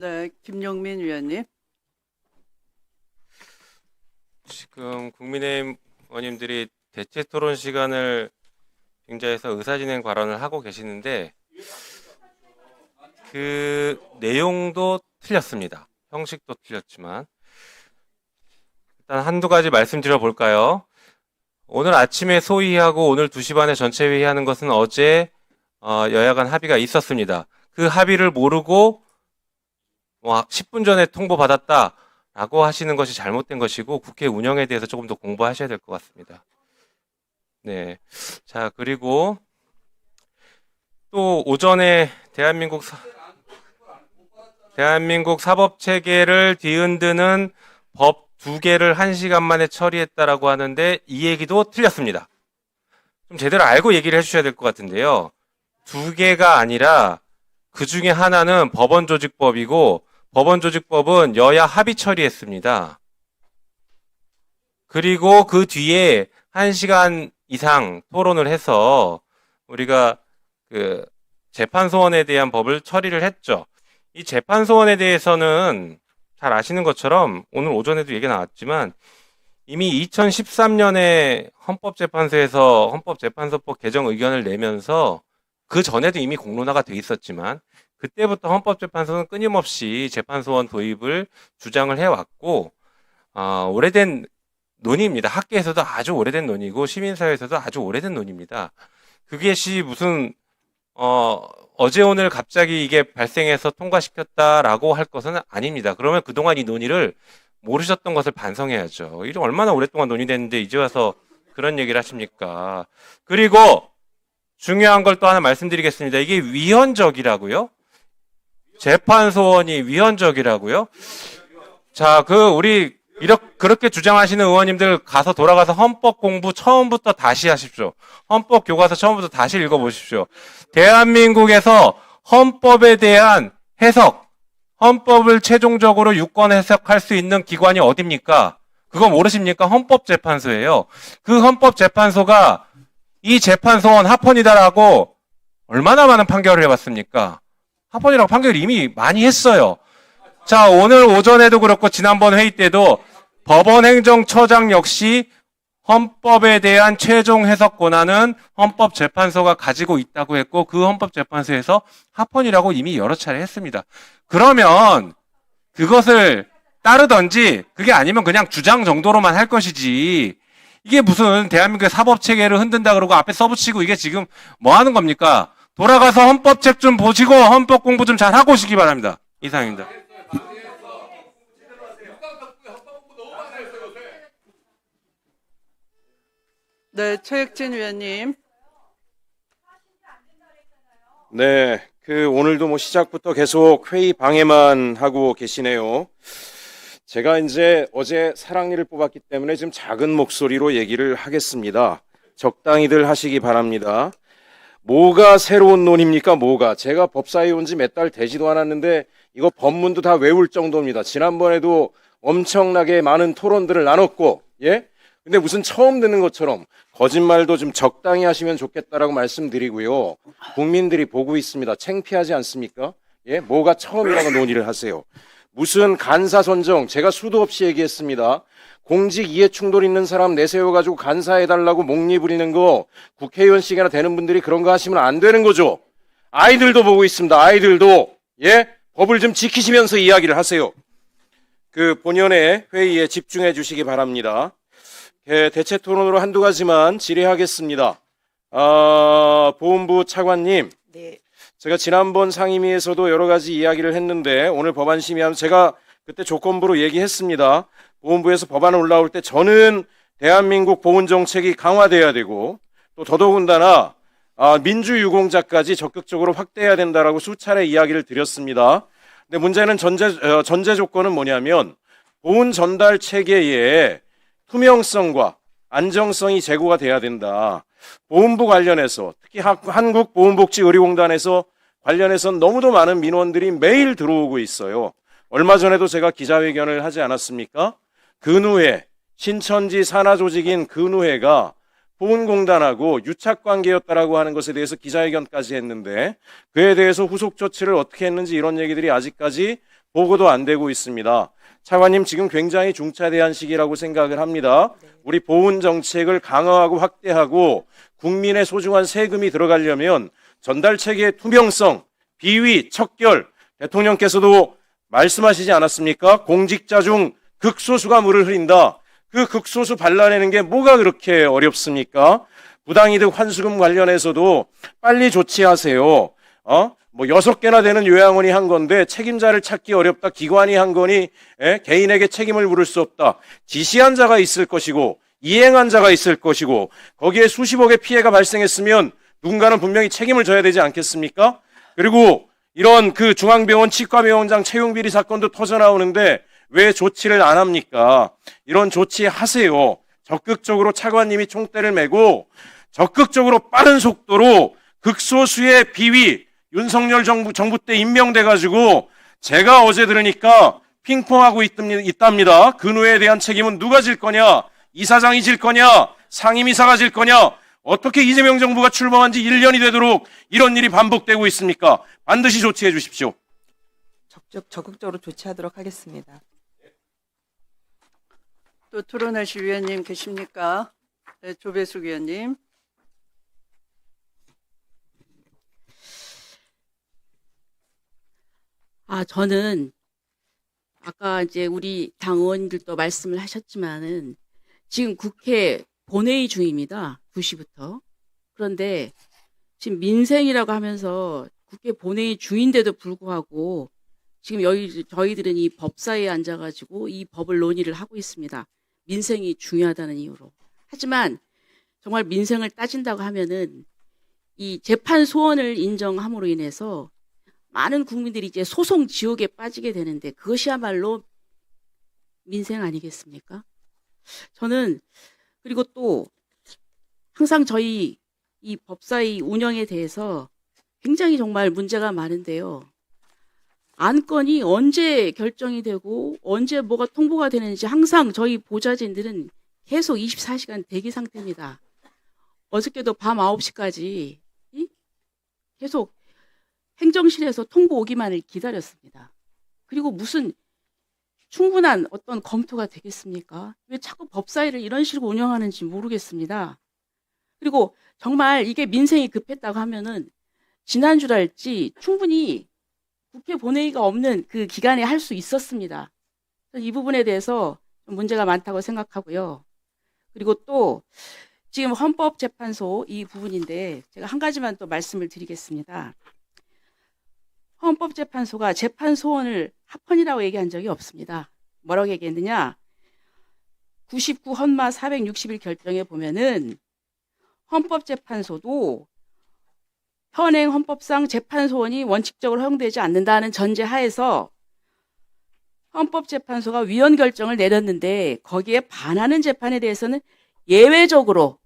네, 김용민 위원님. 지금 국민의힘 의원님들이 대체 토론 시간을 빙자해서 의사진행 발언을 하고 계시는데 그 내용도 틀렸습니다. 형식도 틀렸지만 일단 한두 가지 말씀드려 볼까요? 오늘 아침에 소위하고 오늘 2시 반에 전체 회의하는 것은 어제 여야 간 합의가 있었습니다. 그 합의를 모르고 10분 전에 통보받았다라고 하시는 것이 잘못된 것이고 국회 운영에 대해서 조금 더 공부하셔야 될 것 같습니다. 네. 자, 그리고 또 오전에 대한민국 사법 체계를 뒤흔드는 법 2개를 1시간 만에 처리했다라고 하는데 이 얘기도 틀렸습니다. 좀 제대로 알고 얘기를 해주셔야 될 것 같은데요. 2개가 아니라 그 중에 하나는 법원조직법이고 법원조직법은 여야 합의 처리했습니다. 그리고 그 뒤에 1시간 이상 토론을 해서 우리가 그 재판소원에 대한 법을 처리를 했죠. 이 재판소원에 대해서는 잘 아시는 것처럼 오늘 오전에도 얘기가 나왔지만 이미 2013년에 헌법재판소에서 헌법재판소법 개정 의견을 내면서 그 전에도 이미 공론화가 돼 있었지만 그때부터 헌법재판소는 끊임없이 재판소원 도입을 주장을 해왔고 오래된 논의입니다. 학계에서도 아주 오래된 논의고 시민사회에서도 아주 오래된 논의입니다. 그것이 무슨 어제 오늘 갑자기 이게 발생해서 통과시켰다라고 할 것은 아닙니다. 그러면 그동안 이 논의를 모르셨던 것을 반성해야죠. 이게 얼마나 오랫동안 논의됐는데 이제 와서 그런 얘기를 하십니까? 그리고 중요한 걸 또 하나 말씀드리겠습니다. 이게 위헌적이라고요? 재판소원이 위헌적이라고요? 자, 우리 그렇게 주장하시는 의원님들 가서 돌아가서 헌법 공부 처음부터 다시 하십시오. 헌법 교과서 처음부터 다시 읽어보십시오. 대한민국에서 헌법에 대한 해석, 헌법을 최종적으로 유권 해석할 수 있는 기관이 어딥니까? 그거 모르십니까? 헌법재판소예요. 그 헌법재판소가 이 재판소원 합헌이다라고 얼마나 많은 판결을 해봤습니까? 합헌이라고 판결을 이미 많이 했어요. 자, 오늘 오전에도 그렇고 지난번 회의 때도 법원행정처장 역시 헌법에 대한 최종 해석 권한은 헌법재판소가 가지고 있다고 했고 그 헌법재판소에서 합헌이라고 이미 여러 차례 했습니다. 그러면 그것을 따르던지 그게 아니면 그냥 주장 정도로만 할 것이지 이게 무슨 대한민국의 사법체계를 흔든다 그러고 앞에 써붙이고 이게 지금 뭐 하는 겁니까? 돌아가서 헌법책 좀 보시고 헌법 공부 좀 잘 하고 오시기 바랍니다. 이상입니다. 네, 최혁진 위원님. 네, 오늘도 시작부터 계속 회의 방해만 하고 계시네요. 제가 이제 어제 사랑니를 뽑았기 때문에 지금 작은 목소리로 얘기를 하겠습니다. 적당히들 하시기 바랍니다. 뭐가 새로운 논입니까? 뭐가? 제가 법사위에 온 지 몇 달 되지도 않았는데 이거 법문도 다 외울 정도입니다. 지난번에도 엄청나게 많은 토론들을 나눴고, 예? 근데 무슨 처음 듣는 것처럼 거짓말도 좀 적당히 하시면 좋겠다라고 말씀드리고요. 국민들이 보고 있습니다. 창피하지 않습니까? 예? 뭐가 처음이라고 논의를 하세요. 무슨 간사 선정, 제가 수도 없이 얘기했습니다. 공직 이해 충돌 있는 사람 내세워가지고 간사해달라고 목리 부리는 거 국회의원씩이나 되는 분들이 그런 거 하시면 안 되는 거죠. 아이들도 보고 있습니다. 아이들도. 예? 법을 좀 지키시면서 이야기를 하세요. 본연의 회의에 집중해 주시기 바랍니다. 대체 토론으로 한두 가지만 질의하겠습니다. 보훈부 차관님. 네. 제가 지난번 상임위에서도 여러 가지 이야기를 했는데 오늘 법안 심의하면 제가 그때 조건부로 얘기했습니다. 보훈부에서 법안 올라올 때 저는 대한민국 보훈정책이 강화돼야 되고 또 더더군다나 민주유공자까지 적극적으로 확대해야 된다라고 수차례 이야기를 드렸습니다. 근데 문제는 전제 조건은 뭐냐면 보훈 전달 체계에 투명성과 안정성이 제고가 돼야 된다. 보훈부 관련해서 특히 한국보훈복지의료공단에서 관련해서는 너무도 많은 민원들이 매일 들어오고 있어요. 얼마 전에도 제가 기자회견을 하지 않았습니까? 근우회, 신천지 산하조직인 근우회가 보훈공단하고 유착관계였다라고 하는 것에 대해서 기자회견까지 했는데 그에 대해서 후속 조치를 어떻게 했는지 이런 얘기들이 아직까지 보고도 안 되고 있습니다. 차관님 지금 굉장히 중차대한 시기라고 생각을 합니다. 우리 보훈 정책을 강화하고 확대하고 국민의 소중한 세금이 들어가려면 전달 체계의 투명성, 비위, 척결, 대통령께서도 말씀하시지 않았습니까? 공직자 중 극소수가 물을 흐린다. 그 극소수 발라내는 게 뭐가 그렇게 어렵습니까? 부당이득 환수금 관련해서도 빨리 조치하세요. 뭐 6개나 되는 요양원이 한 건데 책임자를 찾기 어렵다. 기관이 한 거니 개인에게 책임을 물을 수 없다. 지시한 자가 있을 것이고 이행한 자가 있을 것이고 거기에 수십억의 피해가 발생했으면 누군가는 분명히 책임을 져야 되지 않겠습니까? 그리고 이런 그 중앙병원 치과병원장 채용 비리 사건도 터져 나오는데 왜 조치를 안 합니까? 이런 조치 하세요. 적극적으로 차관님이 총대를 메고 적극적으로 빠른 속도로 극소수의 비위 윤석열 정부 때 임명돼 가지고 제가 어제 들으니까 핑퐁하고 있답니다. 근호에 대한 책임은 누가 질 거냐? 이사장이 질 거냐? 상임이사가 질 거냐? 어떻게 이재명 정부가 출범한 지 1년이 되도록 이런 일이 반복되고 있습니까? 반드시 조치해 주십시오. 적극적으로 조치하도록 하겠습니다. 또 토론하실 위원님 계십니까? 네, 조배숙 위원님. 저는 아까 이제 우리 당 의원들도 말씀을 하셨지만은 지금 국회 본회의 중입니다. 2시부터. 그런데 지금 민생이라고 하면서 국회 본회의 중인데도 불구하고 지금 저희들은 이 법사위에 앉아가지고 이 법을 논의를 하고 있습니다. 민생이 중요하다는 이유로. 하지만 정말 민생을 따진다고 하면은 이 재판 소원을 인정함으로 인해서 많은 국민들이 이제 소송 지옥에 빠지게 되는데 그것이야말로 민생 아니겠습니까? 저는 그리고 또 항상 저희 이 법사위 운영에 대해서 굉장히 정말 문제가 많은데요. 안건이 언제 결정이 되고 언제 뭐가 통보가 되는지 항상 저희 보좌진들은 계속 24시간 대기 상태입니다. 어저께도 밤 9시까지 계속 행정실에서 통보 오기만을 기다렸습니다. 그리고 무슨 충분한 어떤 검토가 되겠습니까? 왜 자꾸 법사위를 이런 식으로 운영하는지 모르겠습니다. 그리고 정말 이게 민생이 급했다고 하면은 지난주랄지 충분히 국회 본회의가 없는 그 기간에 할 수 있었습니다. 이 부분에 대해서 좀 문제가 많다고 생각하고요. 그리고 또 지금 헌법재판소 이 부분인데 제가 한 가지만 또 말씀을 드리겠습니다. 헌법재판소가 재판 소원을 합헌이라고 얘기한 적이 없습니다. 뭐라고 얘기했느냐? 99 헌마 461 결정에 보면은 헌법재판소도 현행 헌법상 재판 소원이 원칙적으로 허용되지 않는다는 전제 하에서 헌법재판소가 위헌 결정을 내렸는데 거기에 반하는 재판에 대해서는 예외적으로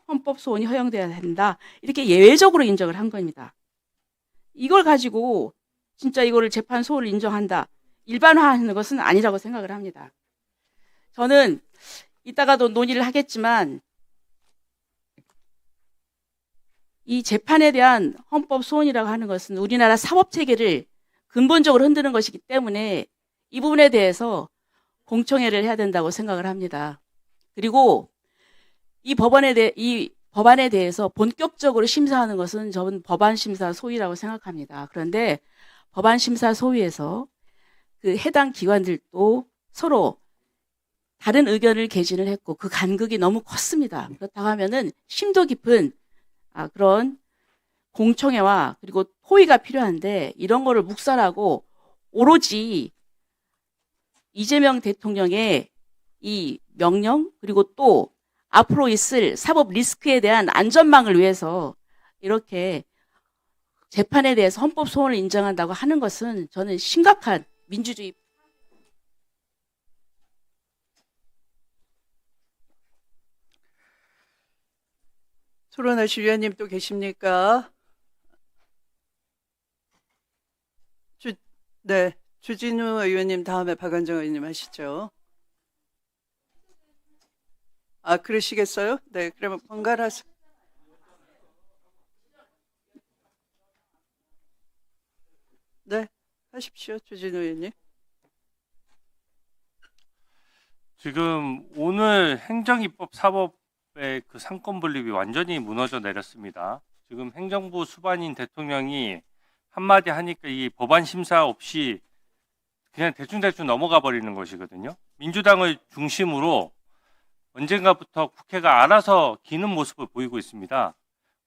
헌법 소원이 허용돼야 한다. 이렇게 예외적으로 인정을 한 겁니다. 이걸 가지고 진짜 이거를 재판 소원을 인정한다. 일반화하는 것은 아니라고 생각을 합니다. 저는 이따가도 논의를 하겠지만 이 재판에 대한 헌법 소원이라고 하는 것은 우리나라 사법 체계를 근본적으로 흔드는 것이기 때문에 이 부분에 대해서 공청회를 해야 된다고 생각을 합니다. 그리고 이 법안에 대해서 본격적으로 심사하는 것은 저는 법안 심사 소위라고 생각합니다. 그런데 법안 심사 소위에서 그 해당 기관들도 서로 다른 의견을 개진을 했고 그 간극이 너무 컸습니다. 그렇다고 하면은 심도 깊은 그런 공청회와 그리고 토의가 필요한데 이런 거를 묵살하고 오로지 이재명 대통령의 이 명령 그리고 또 앞으로 있을 사법 리스크에 대한 안전망을 위해서 이렇게 재판에 대해서 헌법 소원을 인정한다고 하는 것은 저는 심각한 민주주의 토론하실 위원님 또 계십니까? 네, 주진우 의원님 다음에 박원정 의원님 하시죠. 그러시겠어요? 네, 그러면 번갈아서. 네, 하십시오. 주진우 의원님. 지금 오늘 행정입법 사법의 그 상권 분립이 완전히 무너져 내렸습니다. 지금 행정부 수반인 대통령이 한마디 하니까 이 법안 심사 없이 그냥 대충대충 넘어가 버리는 것이거든요. 민주당을 중심으로 언젠가부터 국회가 알아서 기는 모습을 보이고 있습니다.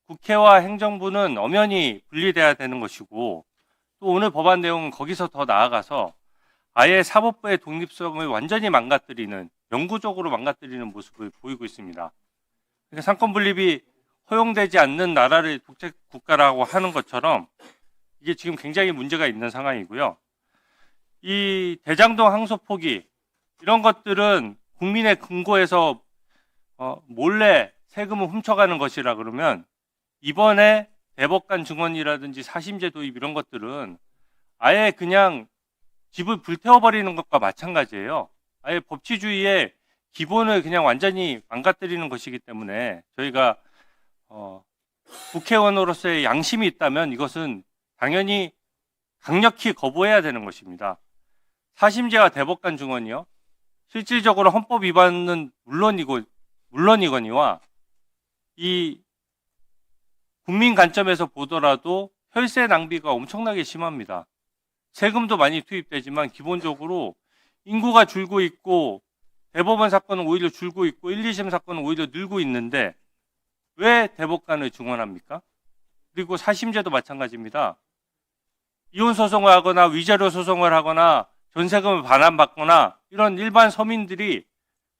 국회와 행정부는 엄연히 분리돼야 되는 것이고, 또 오늘 법안 내용은 거기서 더 나아가서 아예 사법부의 독립성을 완전히 망가뜨리는, 영구적으로 망가뜨리는 모습을 보이고 있습니다. 그러니까 상권 분립이 허용되지 않는 나라를 독재 국가라고 하는 것처럼 이게 지금 굉장히 문제가 있는 상황이고요. 이 대장동 항소 포기 이런 것들은 국민의 금고에서 몰래 세금을 훔쳐가는 것이라 그러면 이번에 대법관 증언이라든지 사심제 도입 이런 것들은 아예 그냥 집을 불태워버리는 것과 마찬가지예요. 아예 법치주의의 기본을 그냥 완전히 망가뜨리는 것이기 때문에 저희가 국회의원으로서의 양심이 있다면 이것은 당연히 강력히 거부해야 되는 것입니다. 사심제와 대법관 증언이요. 실질적으로 헌법 위반은 물론이거니와 이 국민 관점에서 보더라도 혈세 낭비가 엄청나게 심합니다. 세금도 많이 투입되지만 기본적으로 인구가 줄고 있고 대법원 사건은 오히려 줄고 있고 1, 2심 사건은 오히려 늘고 있는데 왜 대법관을 증언합니까? 그리고 사심제도 마찬가지입니다. 이혼 소송을 하거나 위자료 소송을 하거나 전세금을 반환받거나 이런 일반 서민들이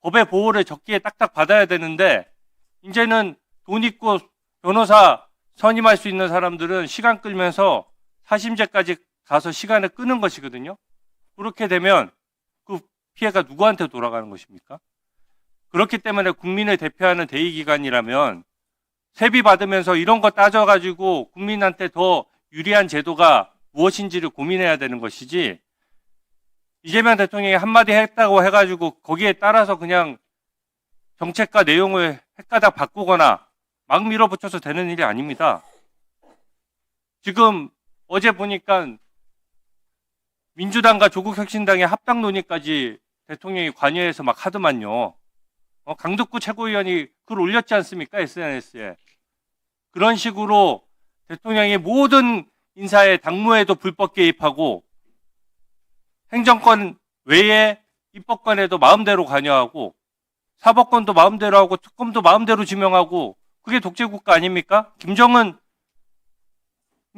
법의 보호를 적기에 딱딱 받아야 되는데 이제는 돈 있고 변호사 선임할 수 있는 사람들은 시간 끌면서 사심제까지 가서 시간을 끄는 것이거든요. 그렇게 되면 그 피해가 누구한테 돌아가는 것입니까? 그렇기 때문에 국민을 대표하는 대의기관이라면 세비 받으면서 이런 거 따져가지고 국민한테 더 유리한 제도가 무엇인지를 고민해야 되는 것이지, 이재명 대통령이 한마디 했다고 해가지고 거기에 따라서 그냥 정책과 내용을 헷가닥 바꾸거나 막 밀어붙여서 되는 일이 아닙니다. 지금 어제 보니까 민주당과 조국혁신당의 합당 논의까지 대통령이 관여해서 막 하더만요. 강덕구 최고위원이 글 올렸지 않습니까? SNS에. 그런 식으로 대통령이 모든 인사에 당무에도 불법 개입하고 행정권 외에 입법권에도 마음대로 관여하고 사법권도 마음대로 하고 특검도 마음대로 지명하고 그게 독재국가 아닙니까? 김정은이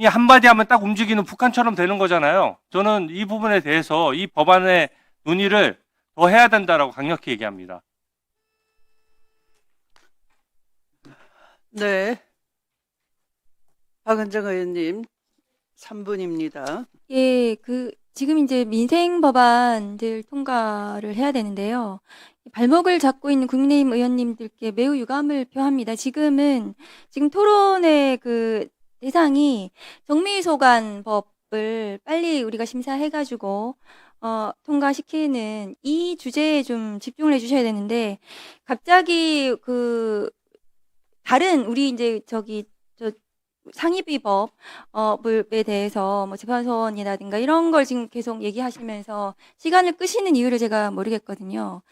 한마디 하면 딱 움직이는 북한처럼 되는 거잖아요. 저는 이 부분에 대해서 이 법안의 논의를 더 해야 된다라고 강력히 얘기합니다. 네. 박은정 의원님 3분입니다. 예, 지금 이제 민생 법안들 통과를 해야 되는데요. 발목을 잡고 있는 국민의힘 의원님들께 매우 유감을 표합니다. 지금 토론의 그 대상이 정미소관법을 빨리 우리가 심사해가지고, 통과시키는 이 주제에 좀 집중을 해주셔야 되는데, 갑자기 다른 우리 이제 상임위법에 대해서 뭐 재판소원이라든가 이런 걸 지금 계속 얘기하시면서 시간을 끄시는 이유를 제가 모르겠거든요.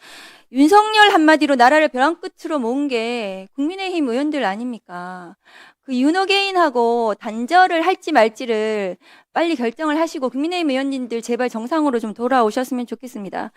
윤석열 한마디로 나라를 벼랑 끝으로 모은 게 국민의힘 의원들 아닙니까? 그 윤호개인하고 단절을 할지 말지를 빨리 결정을 하시고 국민의힘 의원님들 제발 정상으로 좀 돌아오셨으면 좋겠습니다.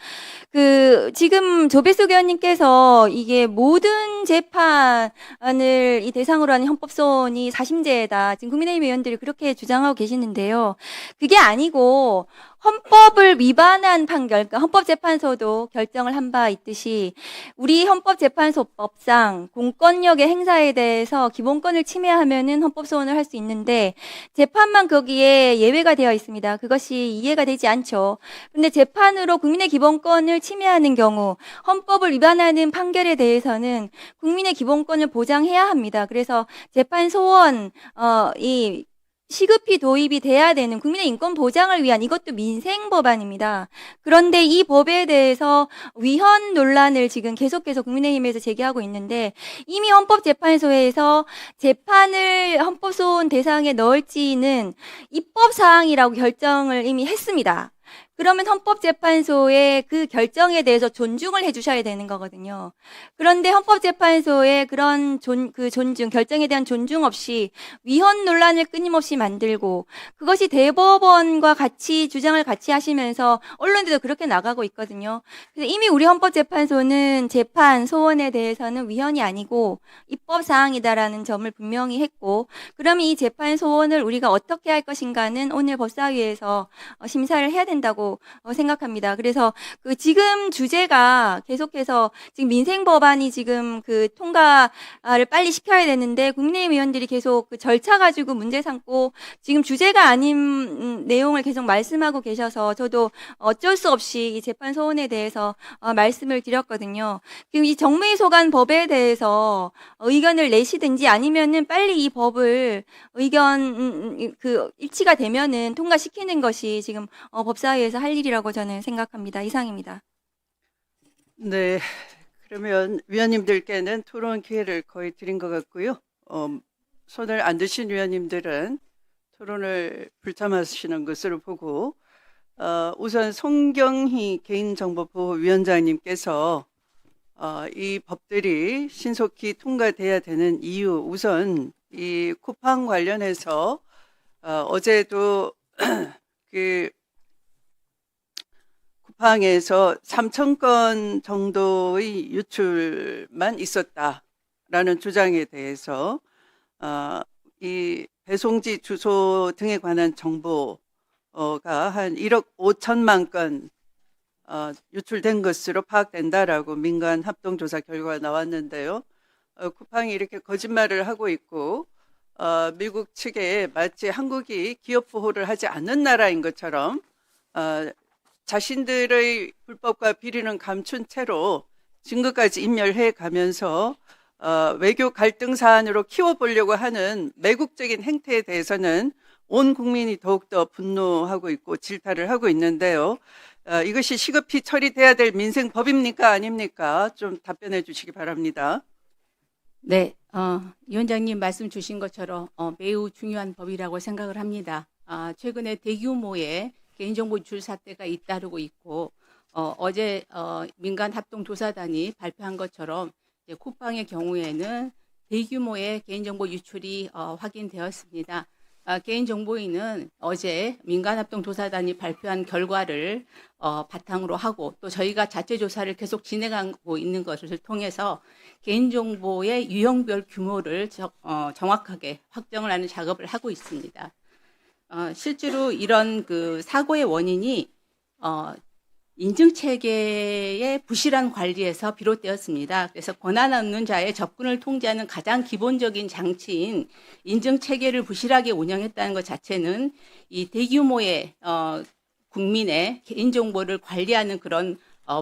지금 조배숙 의원님께서 이게 모든 재판을 이 대상으로 하는 헌법소원이 사심제다. 지금 국민의힘 의원들이 그렇게 주장하고 계시는데요. 그게 아니고 헌법을 위반한 판결, 그러니까 헌법재판소도 결정을 한 바 있듯이 우리 헌법재판소법상 공권력의 행사에 대해서 기본권을 침해하면은 헌법소원을 할 수 있는데 재판만 거기에 예외가 되어 있습니다. 그것이 이해가 되지 않죠. 근데 재판으로 국민의 기본권을 침해하는 경우 헌법을 위반하는 판결에 대해서는 국민의 기본권을 보장해야 합니다. 그래서 재판 소원 시급히 도입이 돼야 되는 국민의 인권 보장을 위한 이것도 민생 법안입니다. 그런데 이 법에 대해서 위헌 논란을 지금 계속해서 국민의힘에서 제기하고 있는데 이미 헌법재판소에서 재판을 헌법소원 대상에 넣을지는 입법사항이라고 결정을 이미 했습니다. 그러면 헌법재판소의 그 결정에 대해서 존중을 해주셔야 되는 거거든요. 그런데 헌법재판소의 그런 존중, 결정에 대한 존중 없이 위헌 논란을 끊임없이 만들고 그것이 대법원과 같이 주장을 같이 하시면서 언론들도 그렇게 나가고 있거든요. 그래서 이미 우리 헌법재판소는 재판 소원에 대해서는 위헌이 아니고 입법사항이다라는 점을 분명히 했고, 그러면 이 재판 소원을 우리가 어떻게 할 것인가는 오늘 법사위에서 심사를 해야 된다고 생각합니다. 그래서 그 지금 주제가 계속해서 지금 민생 법안이 지금 그 통과를 빨리 시켜야 되는데 국민의힘 의원들이 계속 그 절차 가지고 문제 삼고 지금 주제가 아닌 내용을 계속 말씀하고 계셔서 저도 어쩔 수 없이 이 재판 소원에 대해서 말씀을 드렸거든요. 지금 이 정무위 소관 법에 대해서 의견을 내시든지 아니면은 빨리 이 법을 의견 그 일치가 되면은 통과시키는 것이 지금 법사위에서 할 일이라고 저는 생각합니다. 이상입니다. 네, 그러면 위원님들께는 토론 기회를 거의 드린 것 같고요. 손을 안 드신 위원님들은 토론을 불참하시는 것으로 보고, 우선 송경희 개인정보보호위원장님께서 이 법들이 신속히 통과돼야 되는 이유, 우선 이 쿠팡 관련해서 어제도 그 쿠팡에서 3,000건 정도의 유출만 있었다라는 주장에 대해서 이 배송지 주소 등에 관한 정보가 한 1억 5천만 건 유출된 것으로 파악된다라고 민간 합동조사 결과가 나왔는데요. 쿠팡이 이렇게 거짓말을 하고 있고 미국 측에 마치 한국이 기업 보호를 하지 않는 나라인 것처럼 자신들의 불법과 비리는 감춘 채로 증거까지 인멸해 가면서 외교 갈등 사안으로 키워보려고 하는 매국적인 행태에 대해서는 온 국민이 더욱더 분노하고 있고 질타를 하고 있는데요. 이것이 시급히 처리돼야 될 민생법입니까? 아닙니까? 좀 답변해 주시기 바랍니다. 네, 위원장님 말씀 주신 것처럼 매우 중요한 법이라고 생각을 합니다. 최근에 대규모의 개인정보 유출 사태가 잇따르고 있고 어제 민간 합동조사단이 발표한 것처럼 이제 쿠팡의 경우에는 대규모의 개인정보 유출이 확인되었습니다. 개인정보위는 어제 민간합동조사단이 발표한 결과를 바탕으로 하고 또 저희가 자체 조사를 계속 진행하고 있는 것을 통해서 개인정보의 유형별 규모를 정확하게 확정을 하는 작업을 하고 있습니다. 실제로 이런 그 사고의 원인이 인증체계의 부실한 관리에서 비롯되었습니다. 그래서 권한 없는 자의 접근을 통제하는 가장 기본적인 장치인 인증체계를 부실하게 운영했다는 것 자체는 이 대규모의 국민의 개인정보를 관리하는 그런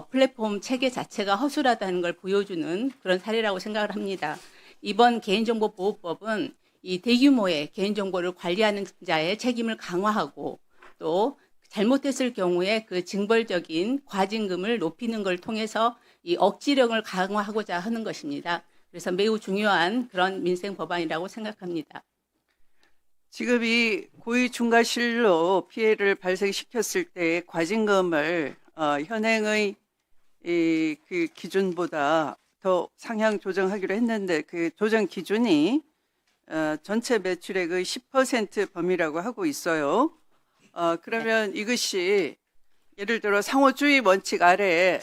플랫폼 체계 자체가 허술하다는 걸 보여주는 그런 사례라고 생각을 합니다. 이번 개인정보보호법은 이 대규모의 개인정보를 관리하는 자의 책임을 강화하고 또 잘못했을 경우에 그 징벌적인 과징금을 높이는 걸 통해서 이 억지력을 강화하고자 하는 것입니다. 그래서 매우 중요한 그런 민생 법안이라고 생각합니다. 지금 이 고의 중과실로 피해를 발생시켰을 때 과징금을 현행의 그 기준보다 더 상향 조정하기로 했는데 그 조정 기준이 전체 매출액의 10% 범위라고 하고 있어요. 그러면 이것이 예를 들어 상호주의 원칙 아래에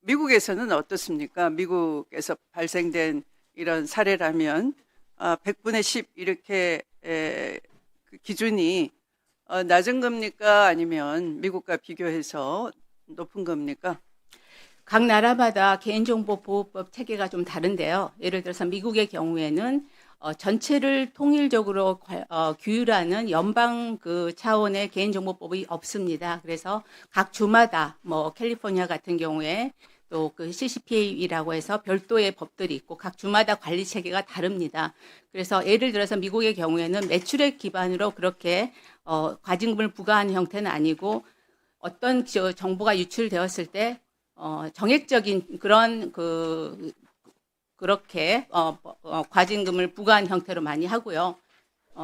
미국에서는 어떻습니까? 미국에서 발생된 이런 사례라면 100분의 10 이렇게 그 기준이 낮은 겁니까? 아니면 미국과 비교해서 높은 겁니까? 각 나라마다 개인정보보호법 체계가 좀 다른데요. 예를 들어서 미국의 경우에는 전체를 통일적으로 규율하는 연방 그 차원의 개인정보법이 없습니다. 그래서 각 주마다 뭐 캘리포니아 같은 경우에 또 그 CCPA라고 해서 별도의 법들이 있고 각 주마다 관리 체계가 다릅니다. 그래서 예를 들어서 미국의 경우에는 매출액 기반으로 그렇게 과징금을 부과하는 형태는 아니고 어떤 정보가 유출되었을 때 정액적인 그런 그렇게 과징금을 부과한 형태로 많이 하고요.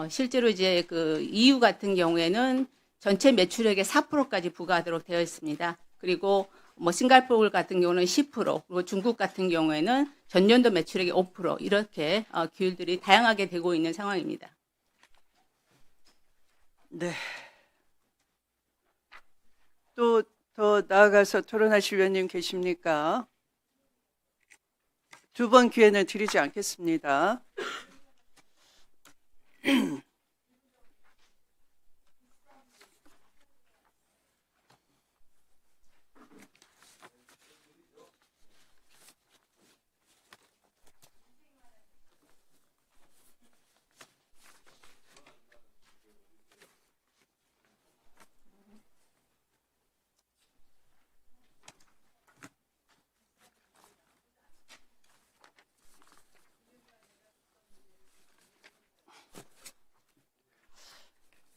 실제로 이제 그 EU 같은 경우에는 전체 매출액의 4%까지 부과하도록 되어 있습니다. 그리고 뭐 싱가포르 같은 경우는 10%, 그리고 중국 같은 경우에는 전년도 매출액의 5% 이렇게 규율들이 다양하게 되고 있는 상황입니다. 네. 또 더 나아가서 토론하실 위원님 계십니까? 두 번 기회는 드리지 않겠습니다.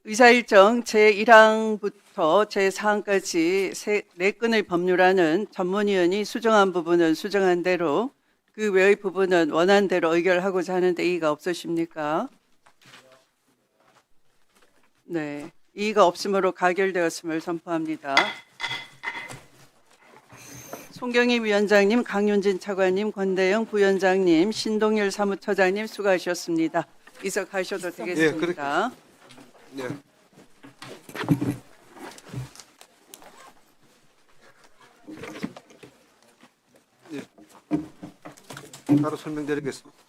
의사일정 제1항부터 제4항까지 4건의 법률안은 전문위원이 수정한 부분은 수정한 대로 그 외의 부분은 원한 대로 의결하고자 하는데 이의가 없으십니까? 네, 이의가 없으므로 가결되었음을 선포합니다. 송경희 위원장님, 강윤진 차관님, 권대영 부위원장님, 신동일 사무처장님 수고하셨습니다. 이석하셔도 되겠습니다. 네. 따로 설명드리겠습니다.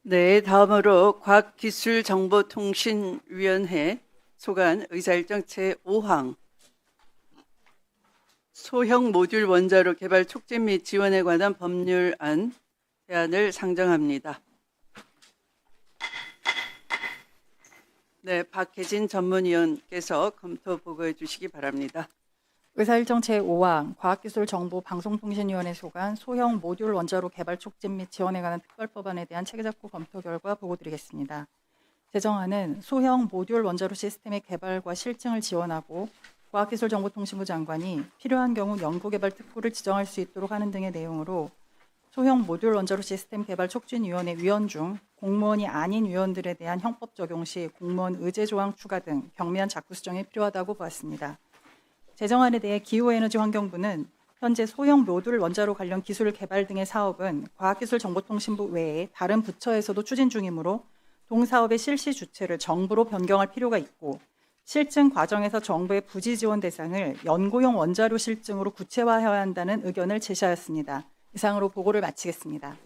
네, 다음으로 과학기술정보통신위원회 소관 의사일정 제5항 소형 모듈 원자로 개발 촉진 및 지원에 관한 법률안 대안을 상정합니다. 네, 박혜진 전문위원께서 검토 보고해 주시기 바랍니다. 의사일정 제5항 과학기술정보방송통신위원회 소관 소형 모듈 원자로 개발 촉진 및 지원에 관한 특별법안에 대한 체계작구 검토 결과 보고드리겠습니다. 제정안은 소형 모듈 원자로 시스템의 개발과 실증을 지원하고 과학기술정보통신부 장관이 필요한 경우 연구개발 특구를 지정할 수 있도록 하는 등의 내용으로 소형 모듈 원자로 시스템 개발 촉진위원회 위원 중 공무원이 아닌 위원들에 대한 형법 적용 시 공무원 의제 조항 추가 등 경미한 작구 수정이 필요하다고 보았습니다. 제정안에 대해 기후에너지환경부는 현재 소형 모듈 원자로 관련 기술 개발 등의 사업은 과학기술정보통신부 외에 다른 부처에서도 추진 중이므로 동사업의 실시 주체를 정부로 변경할 필요가 있고 실증 과정에서 정부의 부지 지원 대상을 연구용 원자로 실증으로 구체화해야 한다는 의견을 제시하였습니다. 이상으로 보고를 마치겠습니다.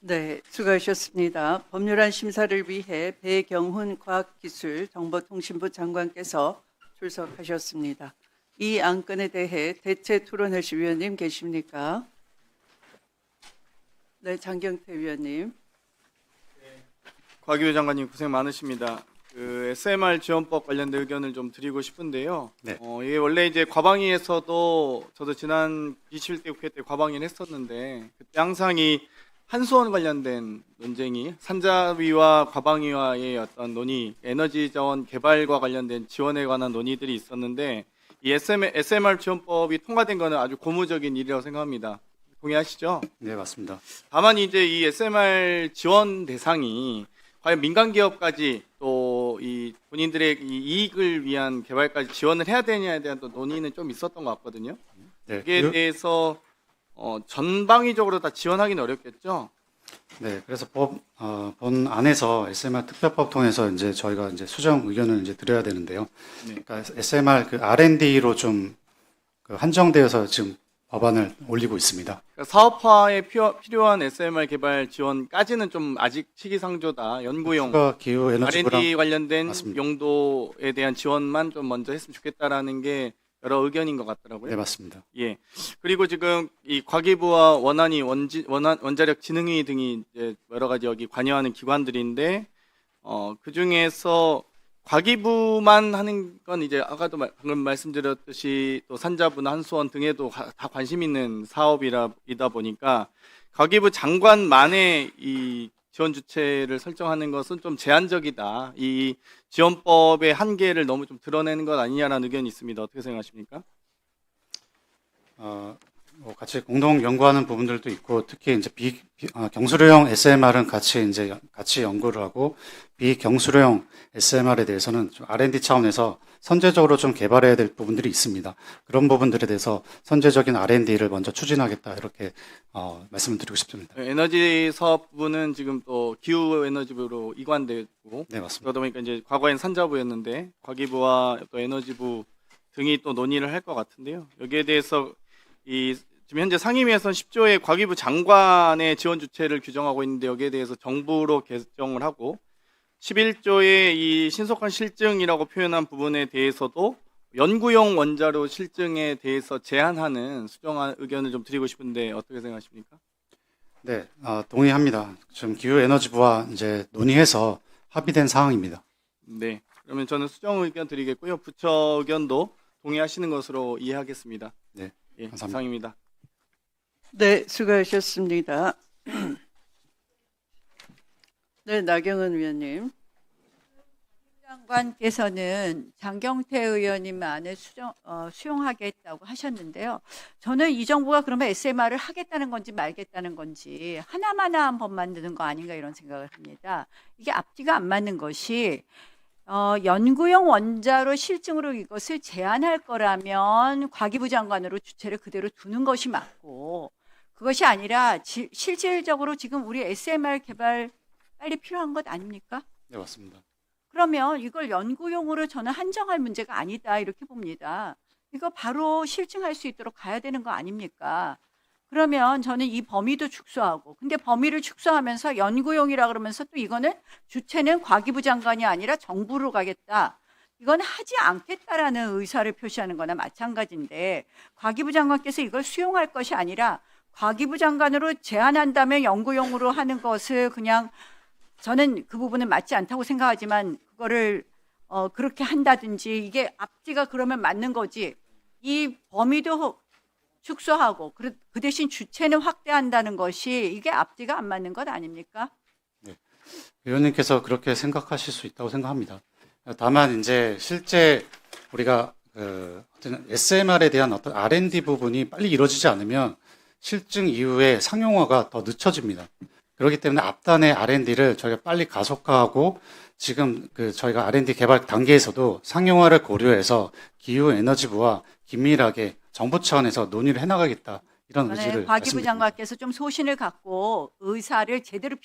네, 수고하셨습니다. 법률안 심사를 위해 배경훈 과학기술정보통신부 장관께서 출석하셨습니다. 이 안건에 대해 대체 토론하실 위원님 계십니까? 네, 장경태 위원님. 곽유호 장관님 고생 많으십니다. 그 SMR 지원법 관련된 의견을 좀 드리고 싶은데요. 네. 이게 원래 이제 과방위에서도 저도 지난 21대 국회 때 과방위를 했었는데 그때 항상 이 한수원 관련된 논쟁이 산자위와 과방위와의 어떤 논의, 에너지 자원 개발과 관련된 지원에 관한 논의들이 있었는데 이 SMR 지원법이 통과된 것은 아주 고무적인 일이라고 생각합니다. 동의하시죠? 네, 맞습니다. 다만 이제 이 SMR 지원 대상이 과연 민간 기업까지 또 이 본인들의 이 이익을 위한 개발까지 지원을 해야 되냐에 대한 또 논의는 좀 있었던 것 같거든요. 네, 여기에 대해서 전방위적으로 다 지원하기는 어렵겠죠. 네, 그래서 본 안에서 SMR 특별법 통해서 이제 저희가 이제 수정 의견을 이제 드려야 되는데요. 네. 그러니까 SMR 그 R&D로 좀 그 한정되어서 지금 법안을 올리고 있습니다. 그러니까 사업화에 필요한 SMR 개발 지원까지는 좀 아직 시기상조다. 연구용 추가 기후 에너지부랑 R&D 관련된 맞습니다. 용도에 대한 지원만 좀 먼저 했으면 좋겠다라는 게 여러 의견인 것 같더라고요. 네, 맞습니다. 예. 그리고 지금 이 과기부와 원안위 원자력 진흥위 등이 이제 여러 가지 여기 관여하는 기관들인데 그 중에서 과기부만 하는 건 이제 아까도 방금 말씀드렸듯이 또 산자부나 한수원 등에도 다 관심 있는 사업이다 보니까 과기부 장관만의 이 지원 주체를 설정하는 것은 좀 제한적이다. 이 지원법의 한계를 너무 좀 드러내는 것 아니냐라는 의견이 있습니다. 어떻게 생각하십니까? 뭐 같이 공동 연구하는 부분들도 있고 특히 이제 경수료형 SMR은 같이 연구를 하고 비경수료형 SMR에 대해서는 좀 R&D 차원에서 선제적으로 좀 개발해야 될 부분들이 있습니다. 그런 부분들에 대해서 선제적인 R&D를 먼저 추진하겠다 이렇게 말씀을 드리고 싶습니다. 에너지 사업부는 지금 또 기후 에너지부로 이관되고 네, 맞습니다. 그러다 보니까 이제 과거엔 산자부였는데 과기부와 또 에너지부 등이 또 논의를 할 것 같은데요. 여기에 대해서 지금 현재 상임위에서는 10조의 과기부 장관의 지원 주체를 규정하고 있는데 여기에 대해서 정부로 개정을 하고 11조의 이 신속한 실증이라고 표현한 부분에 대해서도 연구용 원자로 실증에 대해서 제한하는 수정안 의견을 좀 드리고 싶은데 어떻게 생각하십니까? 네, 동의합니다. 지금 기후에너지부와 이제 논의해서 합의된 사항입니다. 네. 그러면 저는 수정 의견 드리겠고요. 부처 의견도 동의하시는 것으로 이해하겠습니다. 네. 예, 감사합니다. 이상입니다. 네, 수고하셨습니다. 네, 나경은 위원님. 장관께서는 장경태 의원님 안에 수용하겠다고 하셨는데요. 저는 이 정부가 그러면 SMR을 하겠다는 건지 말겠다는 건지 하나마나한 법만 드는 거 아닌가 이런 생각을 합니다. 이게 앞뒤가 안 맞는 것이 연구용 원자로 실증으로 이것을 제한할 거라면 과기부 장관으로 주체를 그대로 두는 것이 맞고 그것이 아니라 실질적으로 지금 우리 SMR 개발 빨리 필요한 것 아닙니까? 네, 맞습니다. 그러면 이걸 연구용으로 저는 한정할 문제가 아니다 이렇게 봅니다. 이거 바로 실증할 수 있도록 가야 되는 거 아닙니까? 그러면 저는 이 범위도 축소하고 근데 범위를 축소하면서 연구용이라 그러면서 또 이거는 주체는 과기부 장관이 아니라 정부로 가겠다. 이건 하지 않겠다라는 의사를 표시하는 거나 마찬가지인데 과기부 장관께서 이걸 수용할 것이 아니라 과기부 장관으로 제한한다면 연구용으로 하는 것을 그냥 저는 그 부분은 맞지 않다고 생각하지만 그거를 그렇게 한다든지 이게 앞뒤가 그러면 맞는 거지 이 범위도 축소하고 그 대신 주체는 확대한다는 것이 이게 앞뒤가 안 맞는 것 아닙니까? 네. 의원님께서 그렇게 생각하실 수 있다고 생각합니다. 다만 이제 실제 우리가 어떤 SMR에 대한 어떤 R&D 부분이 빨리 이루어지지 않으면 실증 이후에 상용화가 더 늦춰집니다. 그렇기 때문에 앞단의 R&D를 저희가 빨리 가속화하고 지금 저희가 R&D 개발 단계에서도 상용화를 고려해서 기후에너지부와 긴밀하게 정부 차원에서 논의를 해나가겠다 이런 의지를 과기부 말씀드립니다. 장관께서 좀 소신을 갖고 의사를 제대로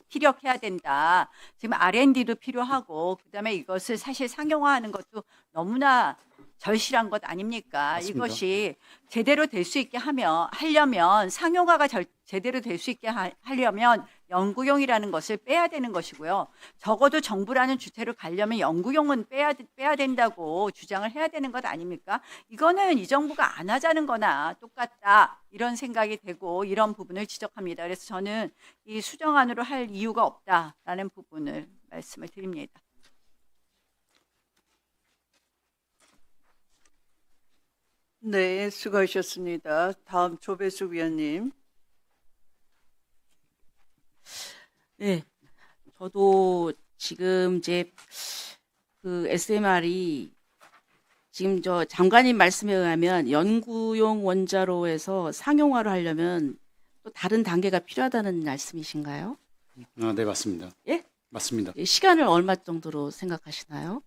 피력해야 된다. 지금 R&D도 필요하고 그다음에 이것을 사실 상용화하는 것도 너무나 절실한 것 아닙니까? 맞습니다. 이것이 제대로 될 수 있게 하려면 상용화가 제대로 될 수 있게 하려면 연구용이라는 것을 빼야 되는 것이고요. 적어도 정부라는 주체로 가려면 연구용은 빼야 된다고 주장을 해야 되는 것 아닙니까? 이거는 이 정부가 안 하자는 거나 똑같다 이런 생각이 되고 이런 부분을 지적합니다. 그래서 저는 이 수정안으로 할 이유가 없다라는 부분을 말씀을 드립니다. 네, 수고하셨습니다. 다음 조배숙 위원님. 네, 저도 지금 이제 그 SMR이 지금 저 장관님 말씀에 의하면 연구용 원자로에서 상용화를 하려면 또 다른 단계가 필요하다는 말씀이신가요? 네, 맞습니다. 예? 맞습니다. 시간을 얼마 정도로 생각하시나요?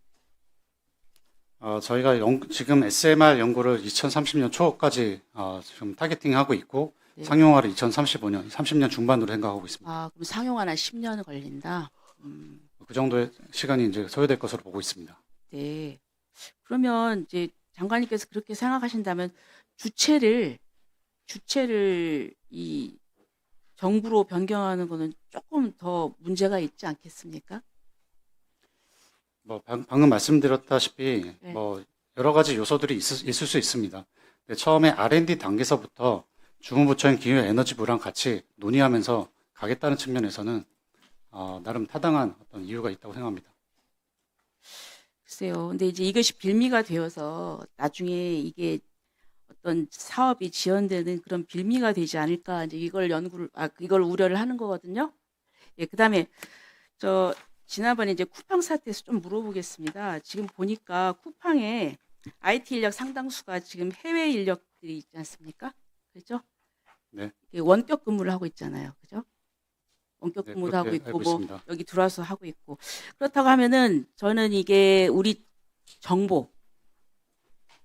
저희가 지금 SMR 연구를 2030년 초까지 지금 타겟팅하고 있고 네. 상용화를 2035년, 30년 중반으로 생각하고 있습니다. 아, 그럼 상용화는 10년 걸린다. 그 정도의 시간이 이제 소요될 것으로 보고 있습니다. 네. 그러면 이제 장관님께서 그렇게 생각하신다면 주체를 이 정부로 변경하는 거는 조금 더 문제가 있지 않겠습니까? 방금 말씀드렸다시피 네. 여러 가지 요소들이 있을 수 있습니다. 근데 처음에 R&D 단계서부터 주무부처인 기후에너지부랑 같이 논의하면서 가겠다는 측면에서는 나름 타당한 어떤 이유가 있다고 생각합니다. 글쎄요. 근데 이제 이것이 빌미가 되어서 나중에 이게 어떤 사업이 지연되는 그런 빌미가 되지 않을까 이제 이걸 우려를 하는 거거든요. 예, 그다음에 지난번에 이제 쿠팡 사태에서 좀 물어보겠습니다. 지금 보니까 쿠팡에 IT 인력 상당수가 지금 해외 인력들이 있지 않습니까? 그렇죠? 네. 원격 근무를 하고 있잖아요. 그죠? 원격 네, 근무도 하고 그렇게 있고 알고 뭐 있습니다. 여기 들어와서 하고 있고 그렇다고 하면은 저는 이게 우리 정보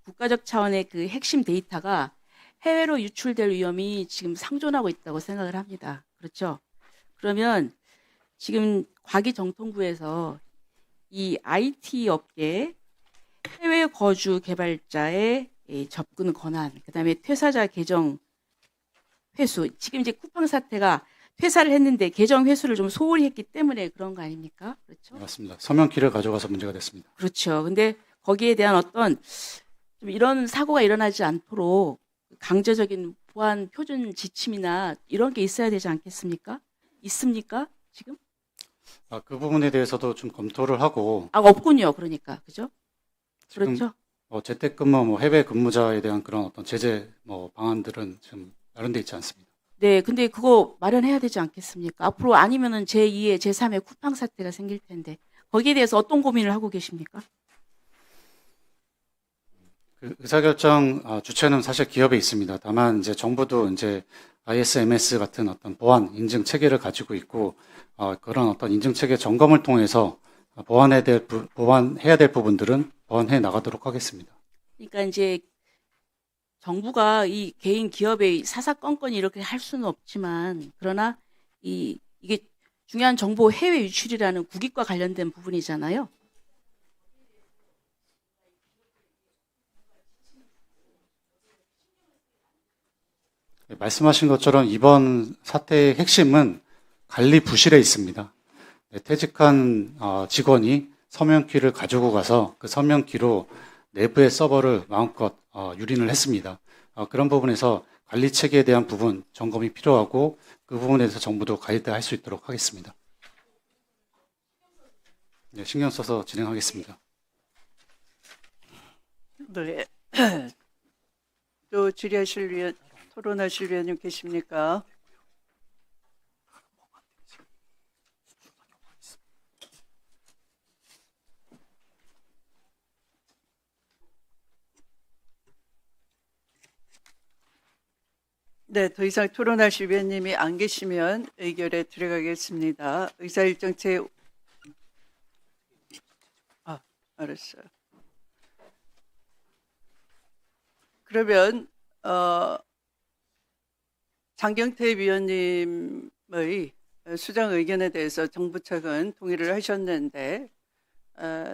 국가적 차원의 그 핵심 데이터가 해외로 유출될 위험이 지금 상존하고 있다고 생각을 합니다. 그렇죠? 그러면 지금 과기정통부에서 이 IT 업계 해외 거주 개발자의 이 접근 권한, 그다음에 퇴사자 계정 회수. 지금 이제 쿠팡 사태가 퇴사를 했는데 계정 회수를 좀 소홀히 했기 때문에 그런 거 아닙니까? 그렇죠? 맞습니다. 서명키를 가져가서 문제가 됐습니다. 그렇죠. 근데 거기에 대한 어떤 좀 이런 사고가 일어나지 않도록 강제적인 보안 표준 지침이나 이런 게 있어야 되지 않겠습니까? 있습니까? 지금? 그 부분에 대해서도 좀 검토를 하고 없군요. 그러니까. 그죠? 지금 그렇죠. 재택근무, 해외 근무자에 대한 그런 어떤 제재 방안들은 지금 마련돼 있지 않습니다. 네, 근데 그거 마련해야 되지 않겠습니까? 앞으로 아니면은 제2의, 제3의 쿠팡 사태가 생길 텐데 거기에 대해서 어떤 고민을 하고 계십니까? 그 의사결정 주체는 사실 기업에 있습니다. 다만 이제 정부도 이제 ISMS 같은 어떤 보안 인증 체계를 가지고 있고 그런 어떤 인증 체계 점검을 통해서 보완해야 될 부분들은 보완해 나가도록 하겠습니다. 그러니까 이제 정부가 이 개인 기업의 사사건건 이렇게 할 수는 없지만 그러나 이게 중요한 정보 해외 유출이라는 국익과 관련된 부분이잖아요. 말씀하신 것처럼 이번 사태의 핵심은 관리 부실에 있습니다. 퇴직한 직원이 서명키를 가지고 가서 그 서명키로 내부의 서버를 마음껏 유린을 했습니다. 그런 부분에서 관리 체계에 대한 부분 점검이 필요하고 그 부분에 대해서 정부도 가이드할 수 있도록 하겠습니다. 네, 신경 써서 진행하겠습니다. 네. 또 질의하실 위원, 토론하실 위원님 계십니까? 네, 더 이상 토론하실 위원님이 안 계시면 의결에 들어가겠습니다. 의사일정 알았어요. 그러면 장경태 위원님의 수장 의견에 대해서 정부 측은 동의를 하셨는데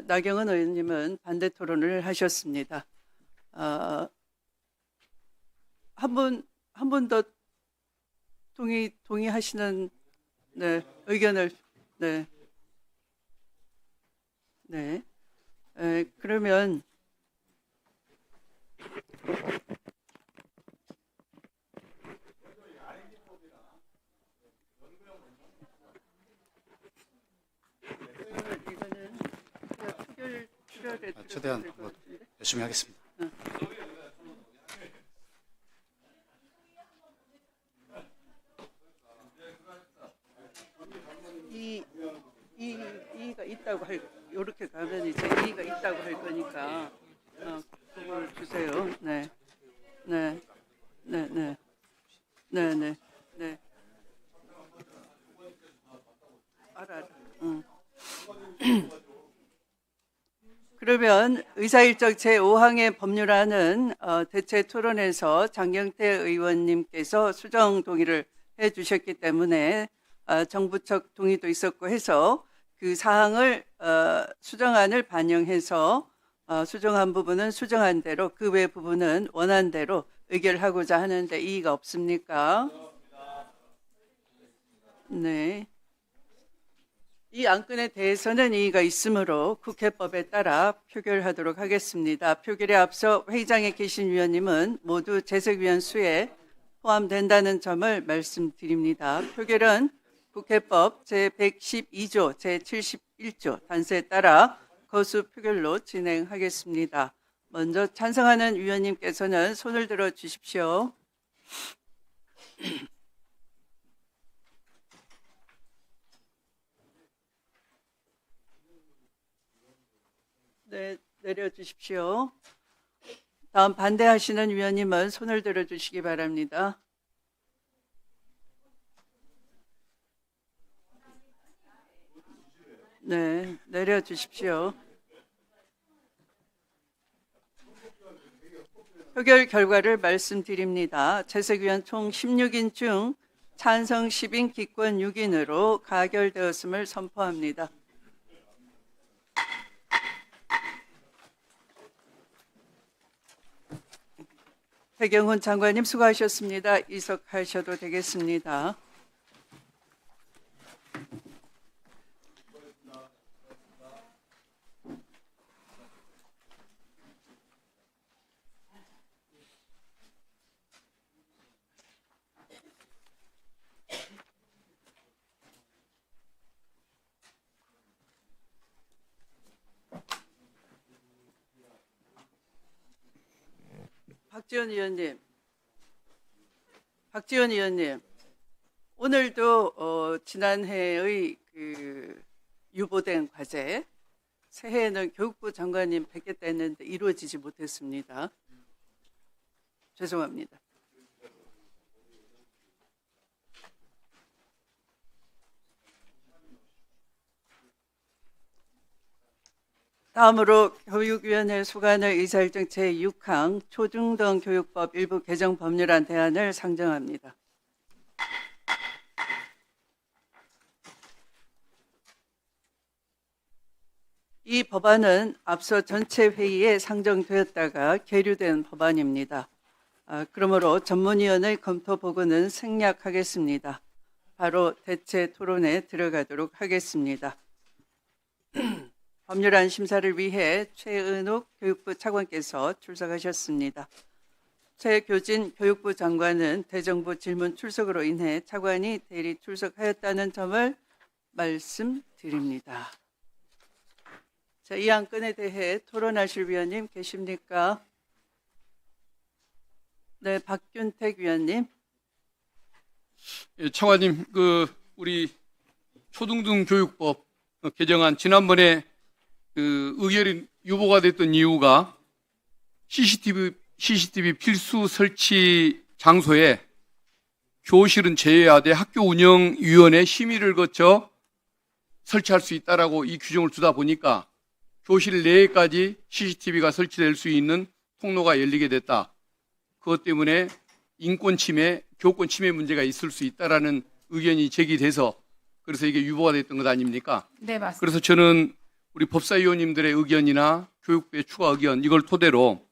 나경원 의원님은 반대 토론을 하셨습니다. 한 분 더 동의하시는 네, 의견을 네. 네. 그러면 이거는 투결에 최대한 열심히 하겠습니다. 이의가 있다고 이렇게 가면 이제 이의가 있다고 할 거니까 그걸 주세요. 네, 네, 네, 네, 네, 네, 네. 알아. 응. 그러면 의사일정 제5항의 법률안은 대체 토론에서 장경태 의원님께서 수정 동의를 해주셨기 때문에 정부 측 동의도 있었고 해서 그 사항을 수정안을 반영해서 수정한 부분은 수정한 대로 그 외 부분은 원한 대로 의결하고자 하는데 이의가 없습니까? 네. 이 안건에 대해서는 이의가 있으므로 국회법에 따라 표결하도록 하겠습니다. 표결에 앞서 회의장에 계신 위원님은 모두 재석위원 수에 포함된다는 점을 말씀드립니다. 표결은 국회법 제112조, 제71조 단서에 따라 거수 표결로 진행하겠습니다. 먼저 찬성하는 위원님께서는 손을 들어 주십시오. 네, 내려주십시오. 다음 반대하시는 위원님은 손을 들어주시기 바랍니다. 네, 내려주십시오. 표결 결과를 말씀드립니다. 재석위원 총 16인 중 찬성 10인, 기권 6인으로 가결되었음을 선포합니다. 배경훈 장관님 수고하셨습니다. 이석하셔도 되겠습니다. 박지원 의원님, 오늘도 지난해의 그 유보된 과제, 새해에는 교육부 장관님 뵙겠다 했는데 이루어지지 못했습니다. 죄송합니다. 다음으로 교육위원회 소관의 의사일정 제6항 초중등 교육법 일부 개정 법률안 대안을 상정합니다. 이 법안은 앞서 전체 회의에 상정되었다가 계류된 법안입니다. 그러므로 전문위원의 검토 보고는 생략하겠습니다. 바로 대체 토론에 들어가도록 하겠습니다. 법률안 심사를 위해 최은욱 교육부 차관께서 출석하셨습니다. 최교진 교육부 장관은 대정부 질문 출석으로 인해 차관이 대리 출석하였다는 점을 말씀드립니다. 자, 이 안건에 대해 토론하실 위원님 계십니까? 네, 박균택 위원님. 예, 차관님, 우리 초등등 교육법 개정안 지난번에 의결이 유보가 됐던 이유가 CCTV 필수 설치 장소에 교실은 제외하되 학교 운영위원회 심의를 거쳐 설치할 수 있다라고 이 규정을 두다 보니까 교실 내에까지 CCTV가 설치될 수 있는 통로가 열리게 됐다. 그것 때문에 인권 침해, 교권 침해 문제가 있을 수 있다라는 의견이 제기돼서 그래서 이게 유보가 됐던 것 아닙니까? 네, 맞습니다. 그래서 저는 우리 법사위원님들의 의견이나 교육부의 추가 의견 이걸 토대로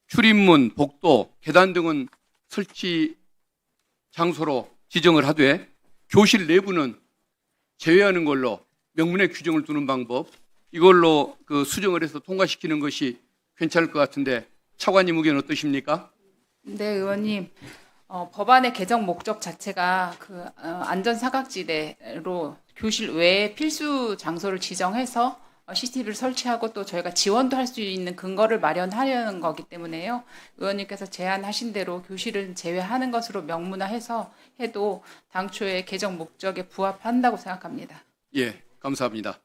출입문, 복도, 계단 등은 설치 장소로 지정을 하되 교실 내부는 제외하는 걸로 명문의 규정을 두는 방법 이걸로 수정을 해서 통과시키는 것이 괜찮을 것 같은데 차관님 의견 어떠십니까? 네, 의원님. 법안의 개정 목적 자체가 안전사각지대로 교실 외에 필수 장소를 지정해서 CCTV를 설치하고 또 저희가 지원도 할 수 있는 근거를 마련하려는 거기 때문에요. 의원님께서 제안하신 대로 교실은 제외하는 것으로 명문화해서 해도 당초의 개정 목적에 부합한다고 생각합니다. 예, 감사합니다.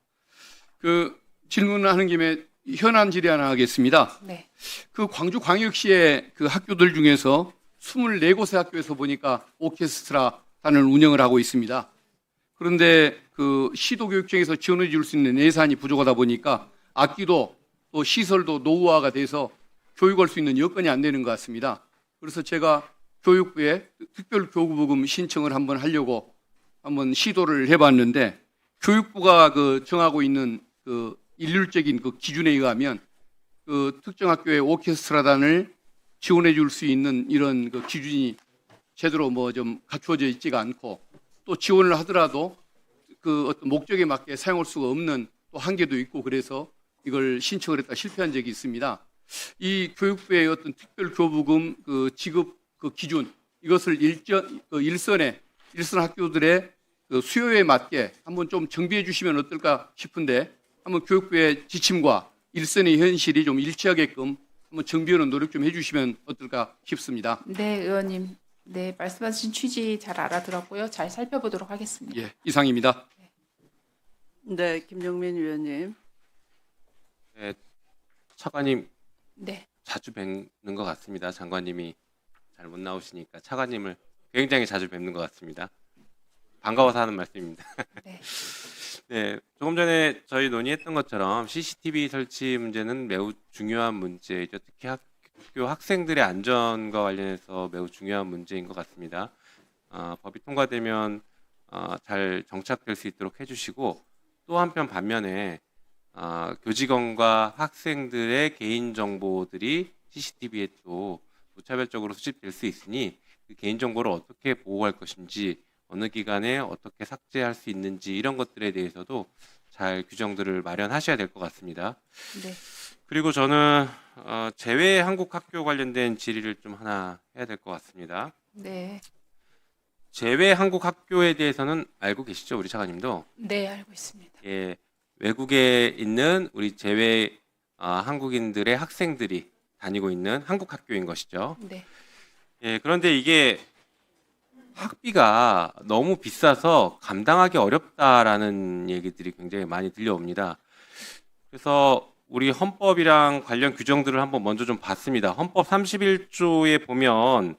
질문하는 김에 현안 질의 하나 하겠습니다. 네. 광주광역시의 학교들 중에서 24곳의 학교에서 보니까 오케스트라단을 운영을 하고 있습니다. 그런데 그 시도 교육청에서 지원해 줄 수 있는 예산이 부족하다 보니까 악기도 또 시설도 노후화가 돼서 교육할 수 있는 여건이 안 되는 것 같습니다. 그래서 제가 교육부에 특별교부금 신청을 한번 하려고 한번 시도를 해봤는데 교육부가 그 정하고 있는 그 일률적인 그 기준에 의하면 그 특정 학교의 오케스트라단을 지원해 줄 수 있는 이런 그 기준이 제대로 뭐 좀 갖추어져 있지가 않고 또 지원을 하더라도 그 어떤 목적에 맞게 사용할 수가 없는 또 한계도 있고 그래서 이걸 신청을 했다 실패한 적이 있습니다. 이 교육부의 어떤 특별교부금 그 지급 그 기준 이것을 일선 학교들의 그 수요에 맞게 한번 좀 정비해 주시면 어떨까 싶은데 한번 교육부의 지침과 일선의 현실이 좀 일치하게끔 한번 정비하는 노력 좀 해주시면 어떨까 싶습니다. 네, 의원님. 네, 말씀하신 취지 잘 알아들었고요. 잘 살펴보도록 하겠습니다. 예, 이상입니다. 네, 김용민 위원님. 네, 차관님 네. 자주 뵙는 것 같습니다. 장관님이 잘 못 나오시니까 차관님을 굉장히 자주 뵙는 것 같습니다. 반가워서 하는 말씀입니다. 네. 네, 조금 전에 저희 논의했던 것처럼 CCTV 설치 문제는 매우 중요한 문제이죠. 특히 학교 학생들의 안전과 관련해서 매우 중요한 문제인 것 같습니다. 법이 통과되면 잘 정착될 수 있도록 해주시고 또 한편 반면에 교직원과 학생들의 개인 정보들이 CCTV에 또 무차별적으로 수집될 수 있으니 그 개인 정보를 어떻게 보호할 것인지 어느 기간에 어떻게 삭제할 수 있는지 이런 것들에 대해서도 잘 규정들을 마련하셔야 될 것 같습니다. 네. 그리고 저는 제외 한국 학교 관련된 질의를 좀 하나 해야 될 것 같습니다. 네. 제외 한국 학교에 대해서는 알고 계시죠, 우리 차관님도? 네, 알고 있습니다. 예, 외국에 있는 우리 제외 한국인들의 학생들이 다니고 있는 한국 학교인 것이죠. 네. 예, 그런데 이게 학비가 너무 비싸서 감당하기 어렵다라는 얘기들이 굉장히 많이 들려옵니다. 그래서 우리 헌법이랑 관련 규정들을 한번 먼저 좀 봤습니다. 헌법 31조에 보면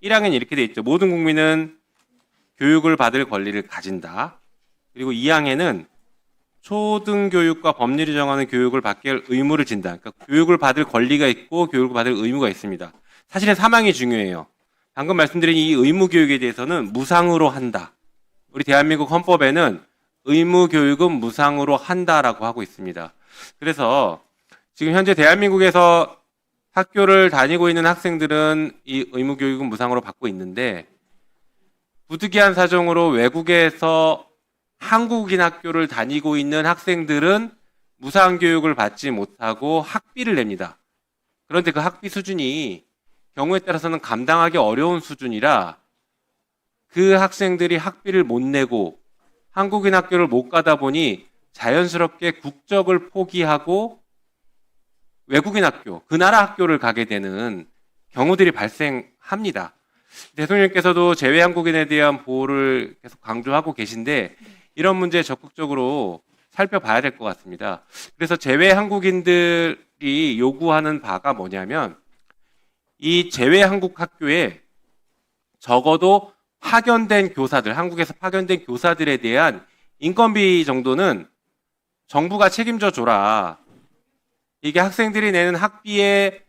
1항에는 이렇게 돼 있죠. 모든 국민은 교육을 받을 권리를 가진다. 그리고 2항에는 초등교육과 법률이 정하는 교육을 받게 할 의무를 진다. 그러니까 교육을 받을 권리가 있고 교육을 받을 의무가 있습니다. 사실은 3항이 중요해요. 방금 말씀드린 이 의무 교육에 대해서는 무상으로 한다. 우리 대한민국 헌법에는 의무 교육은 무상으로 한다라고 하고 있습니다. 그래서 지금 현재 대한민국에서 학교를 다니고 있는 학생들은 이 의무 교육은 무상으로 받고 있는데 부득이한 사정으로 외국에서 한국인 학교를 다니고 있는 학생들은 무상 교육을 받지 못하고 학비를 냅니다. 그런데 그 학비 수준이 경우에 따라서는 감당하기 어려운 수준이라 그 학생들이 학비를 못 내고 한국인 학교를 못 가다 보니 자연스럽게 국적을 포기하고 외국인 학교, 그 나라 학교를 가게 되는 경우들이 발생합니다. 대통령께서도 제외 한국인에 대한 보호를 계속 강조하고 계신데 이런 문제 적극적으로 살펴봐야 될 것 같습니다. 그래서 제외 한국인들이 요구하는 바가 뭐냐면 이 제외 한국 학교에 적어도 파견된 교사들, 한국에서 파견된 교사들에 대한 인건비 정도는 정부가 책임져 줘라. 이게 학생들이 내는 학비의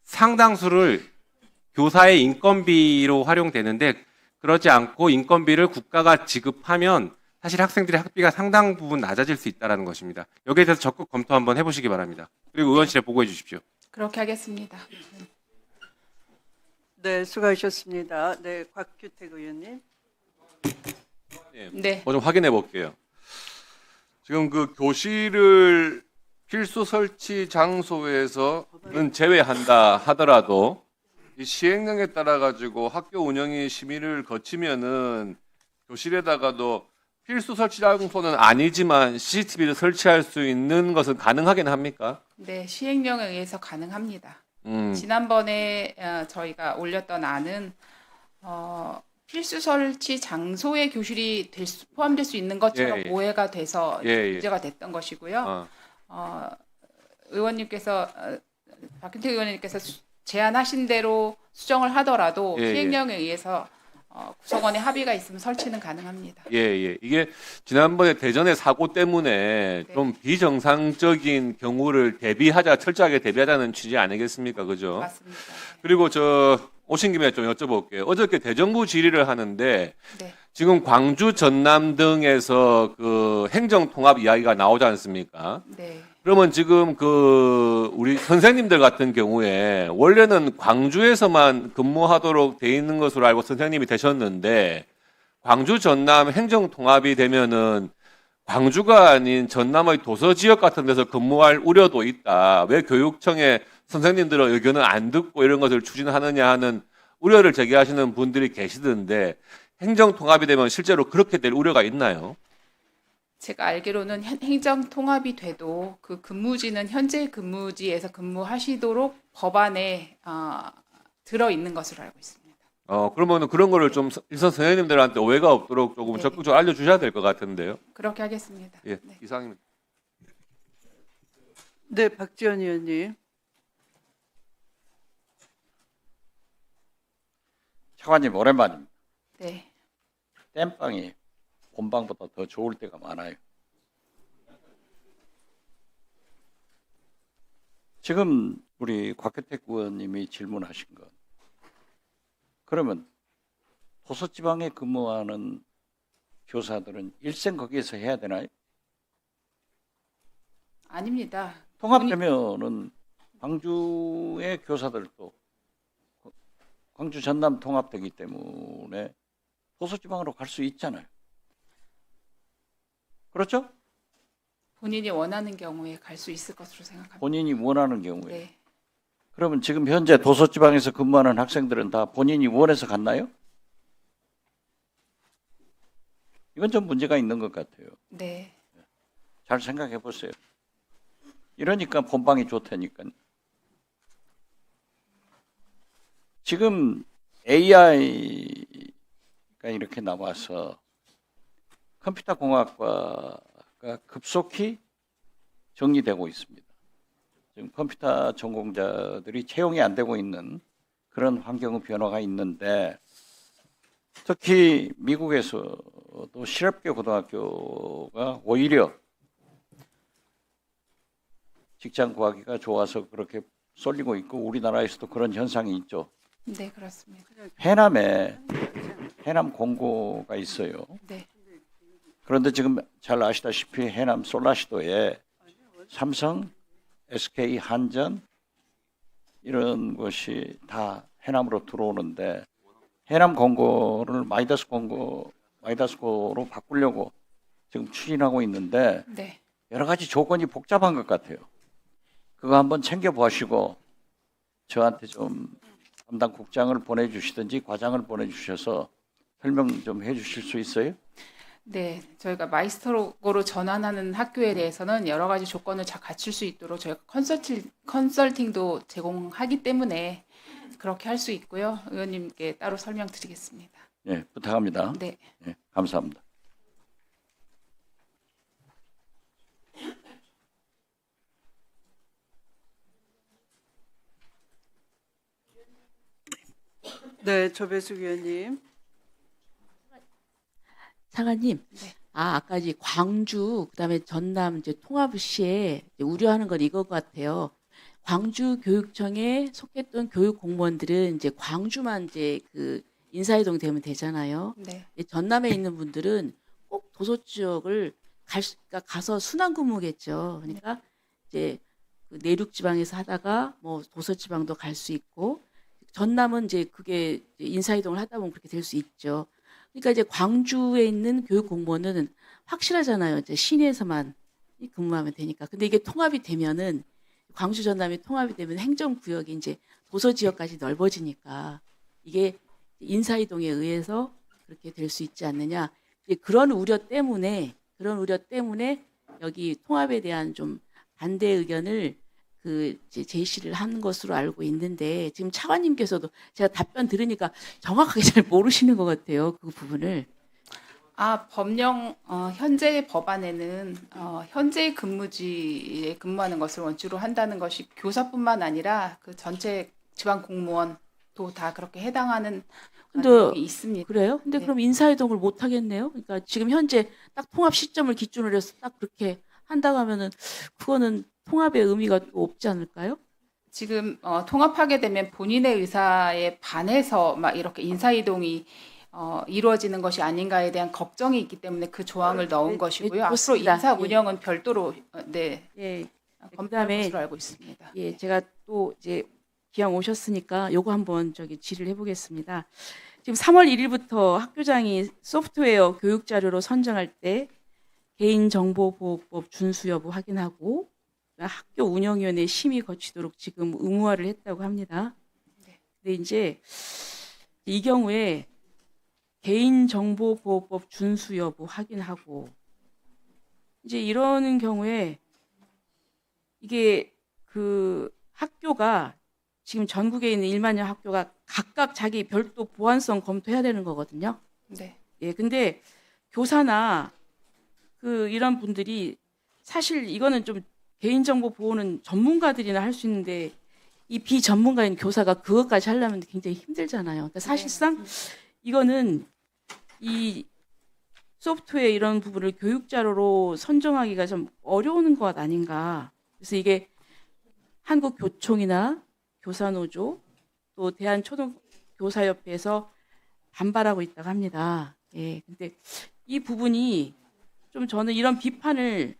상당수를 교사의 인건비로 활용되는데 그러지 않고 인건비를 국가가 지급하면 사실 학생들의 학비가 상당 부분 낮아질 수 있다는 것입니다. 여기에 대해서 적극 검토 한번 해보시기 바랍니다. 그리고 의원실에 보고해 주십시오. 그렇게 하겠습니다. 네, 수고하셨습니다. 네, 곽규택 의원님. 네. 뭐 좀 확인해 볼게요. 지금 그 교실을 필수 설치 장소에서는 제외한다 하더라도 이 시행령에 따라 가지고 학교 운영이 심의를 거치면은 교실에다가도 필수 설치 장소는 아니지만 CCTV를 설치할 수 있는 것은 가능하긴 합니까? 네, 시행령에 의해서 가능합니다. 지난번에 저희가 올렸던 안은 필수 설치 장소의 교실이 포함될 수 있는 것처럼 예, 예. 오해가 돼서 예, 예. 문제가 됐던 것이고요. 의원님께서 박균택 의원님께서 제안하신 대로 수정을 하더라도 예, 예. 시행령에 의해서 구성원의 합의가 있으면 설치는 가능합니다. 예, 예. 이게 지난번에 대전의 사고 때문에 네. 좀 비정상적인 경우를 철저하게 대비하자는 취지 아니겠습니까? 그죠? 맞습니다. 그리고 오신 김에 좀 여쭤볼게요. 어저께 대정부 질의를 하는데 네. 지금 광주, 전남 등에서 그 행정통합 이야기가 나오지 않습니까? 네. 그러면 지금 우리 선생님들 같은 경우에 원래는 광주에서만 근무하도록 돼 있는 것으로 알고 선생님이 되셨는데 광주, 전남 행정통합이 되면은 광주가 아닌 전남의 도서 지역 같은 데서 근무할 우려도 있다. 왜 교육청에 선생님들의 의견을 안 듣고 이런 것을 추진하느냐 하는 우려를 제기하시는 분들이 계시던데 행정통합이 되면 실제로 그렇게 될 우려가 있나요? 제가 알기로는 행정 통합이 돼도 그 근무지는 현재 근무지에서 근무하시도록 법안에 들어 있는 것으로 알고 있습니다. 그러면 그런 거를 좀 일선 선생님들한테 오해가 없도록 조금 네. 적극적으로 알려주셔야 될 것 같은데요. 그렇게 하겠습니다. 예, 네. 이상입니다. 네, 박지원 의원님. 차관님 오랜만입니다. 네. 땜빵이 본방보다 더 좋을 때가 많아요. 지금 우리 곽혜택 의원님이 질문하신 것. 그러면 도서지방에 근무하는 교사들은 일생 거기에서 해야 되나요? 아닙니다. 통합되면은 광주의 교사들도 광주 전남 통합되기 때문에 도서지방으로 갈 수 있잖아요. 그렇죠? 본인이 원하는 경우에 갈 수 있을 것으로 생각합니다. 본인이 원하는 경우에. 네. 그러면 지금 현재 도서지방에서 근무하는 학생들은 다 본인이 원해서 갔나요? 이건 좀 문제가 있는 것 같아요. 네. 잘 생각해 보세요. 이러니까 본방이 좋다니까요. 지금 AI가 이렇게 나와서 컴퓨터 공학과가 급속히 정리되고 있습니다. 지금 컴퓨터 전공자들이 채용이 안 되고 있는 그런 환경의 변화가 있는데 특히 미국에서도 실업계 고등학교가 오히려 직장 구하기가 좋아서 그렇게 쏠리고 있고 우리나라에서도 그런 현상이 있죠. 네, 그렇습니다. 해남에 해남 공고가 있어요. 네. 그런데 지금 잘 아시다시피 해남 솔라시도에 삼성, SK, 한전 이런 것이 다 해남으로 들어오는데 해남 공고를 마이다스고로 바꾸려고 지금 추진하고 있는데 네. 여러 가지 조건이 복잡한 것 같아요. 그거 한번 챙겨보시고 저한테 좀 담당 국장을 보내주시든지 과장을 보내주셔서 설명 좀 해주실 수 있어요? 네, 저희가 마이스터로 전환하는 학교에 대해서는 여러 가지 조건을 잘 갖출 수 있도록 저희가 컨설팅도 제공하기 때문에 그렇게 할 수 있고요. 의원님께 따로 설명드리겠습니다. 네, 부탁합니다. 네. 네, 감사합니다. 네, 조배숙 의원님. 차관님, 아까 이제 광주, 그다음에 전남 이제 통합 시에 이제 우려하는 건 이거 같아요. 광주 교육청에 속했던 교육 공무원들은 이제 광주만 이제 그 인사이동 되면 되잖아요. 네. 전남에 있는 분들은 꼭 도서 지역을 그러니까 가서 순환 근무겠죠. 그러니까 이제 그 내륙 지방에서 하다가 뭐 도서 지방도 갈 수 있고 전남은 이제 그게 이제 인사이동을 하다 보면 그렇게 될 수 있죠. 그러니까 이제 광주에 있는 교육 공무원은 확실하잖아요. 이제 시내에서만 근무하면 되니까. 근데 이게 통합이 되면은 광주 전남이 통합이 되면 행정 구역이 이제 도서 지역까지 넓어지니까 이게 인사이동에 의해서 그렇게 될 수 있지 않느냐. 이제 그런 우려 때문에 여기 통합에 대한 좀 반대 의견을 그 이제 제시를 한 것으로 알고 있는데 지금 차관님께서도 제가 답변 들으니까 정확하게 잘 모르시는 것 같아요. 그 부분을. 법령 현재 법안에는 현재 근무지에 근무하는 것을 원칙으로 한다는 것이 교사뿐만 아니라 그 전체 지방 공무원도 다 그렇게 해당하는 근데 내용이 있습니다. 그래요? 근데 네. 그럼 인사이동을 못 하겠네요. 그러니까 지금 현재 딱 통합 시점을 기준으로 해서 딱 그렇게 한다고 하면은 그거는 통합의 의미가 또 없지 않을까요? 지금 통합하게 되면 본인의 의사에 반해서 막 이렇게 인사이동이 이루어지는 것이 아닌가에 대한 걱정이 있기 때문에 그 조항을 넣은 것이고요. 앞으로 좋습니다. 인사 예. 운영은 별도로 네, 예. 검토할 그다음에 것으로 알고 있습니다. 예, 제가 또 이제 기왕 오셨으니까 요거 한번 질의를 해보겠습니다. 지금 3월 1일부터 학교장이 소프트웨어 교육 자료로 선정할 때 개인정보보호법 준수 여부 확인하고 학교 운영위원회 심의 거치도록 지금 의무화를 했다고 합니다. 근데 이제 이 경우에 개인정보보호법 준수 여부 확인하고 이제 이러는 경우에 이게 그 학교가 지금 전국에 있는 1만여 학교가 각각 자기 별도 보안성 검토해야 되는 거거든요. 네. 예, 근데 교사나 이런 분들이 사실 이거는 좀 개인정보 보호는 전문가들이나 할 수 있는데 이 비전문가인 교사가 그것까지 하려면 굉장히 힘들잖아요. 그러니까 사실상 이거는 이 소프트웨어 이런 부분을 교육자료로 선정하기가 좀 어려운 것 아닌가. 그래서 이게 한국교총이나 교사노조 또 대한초등교사협회에서 반발하고 있다고 합니다. 예, 근데 이 부분이 좀 저는 이런 비판을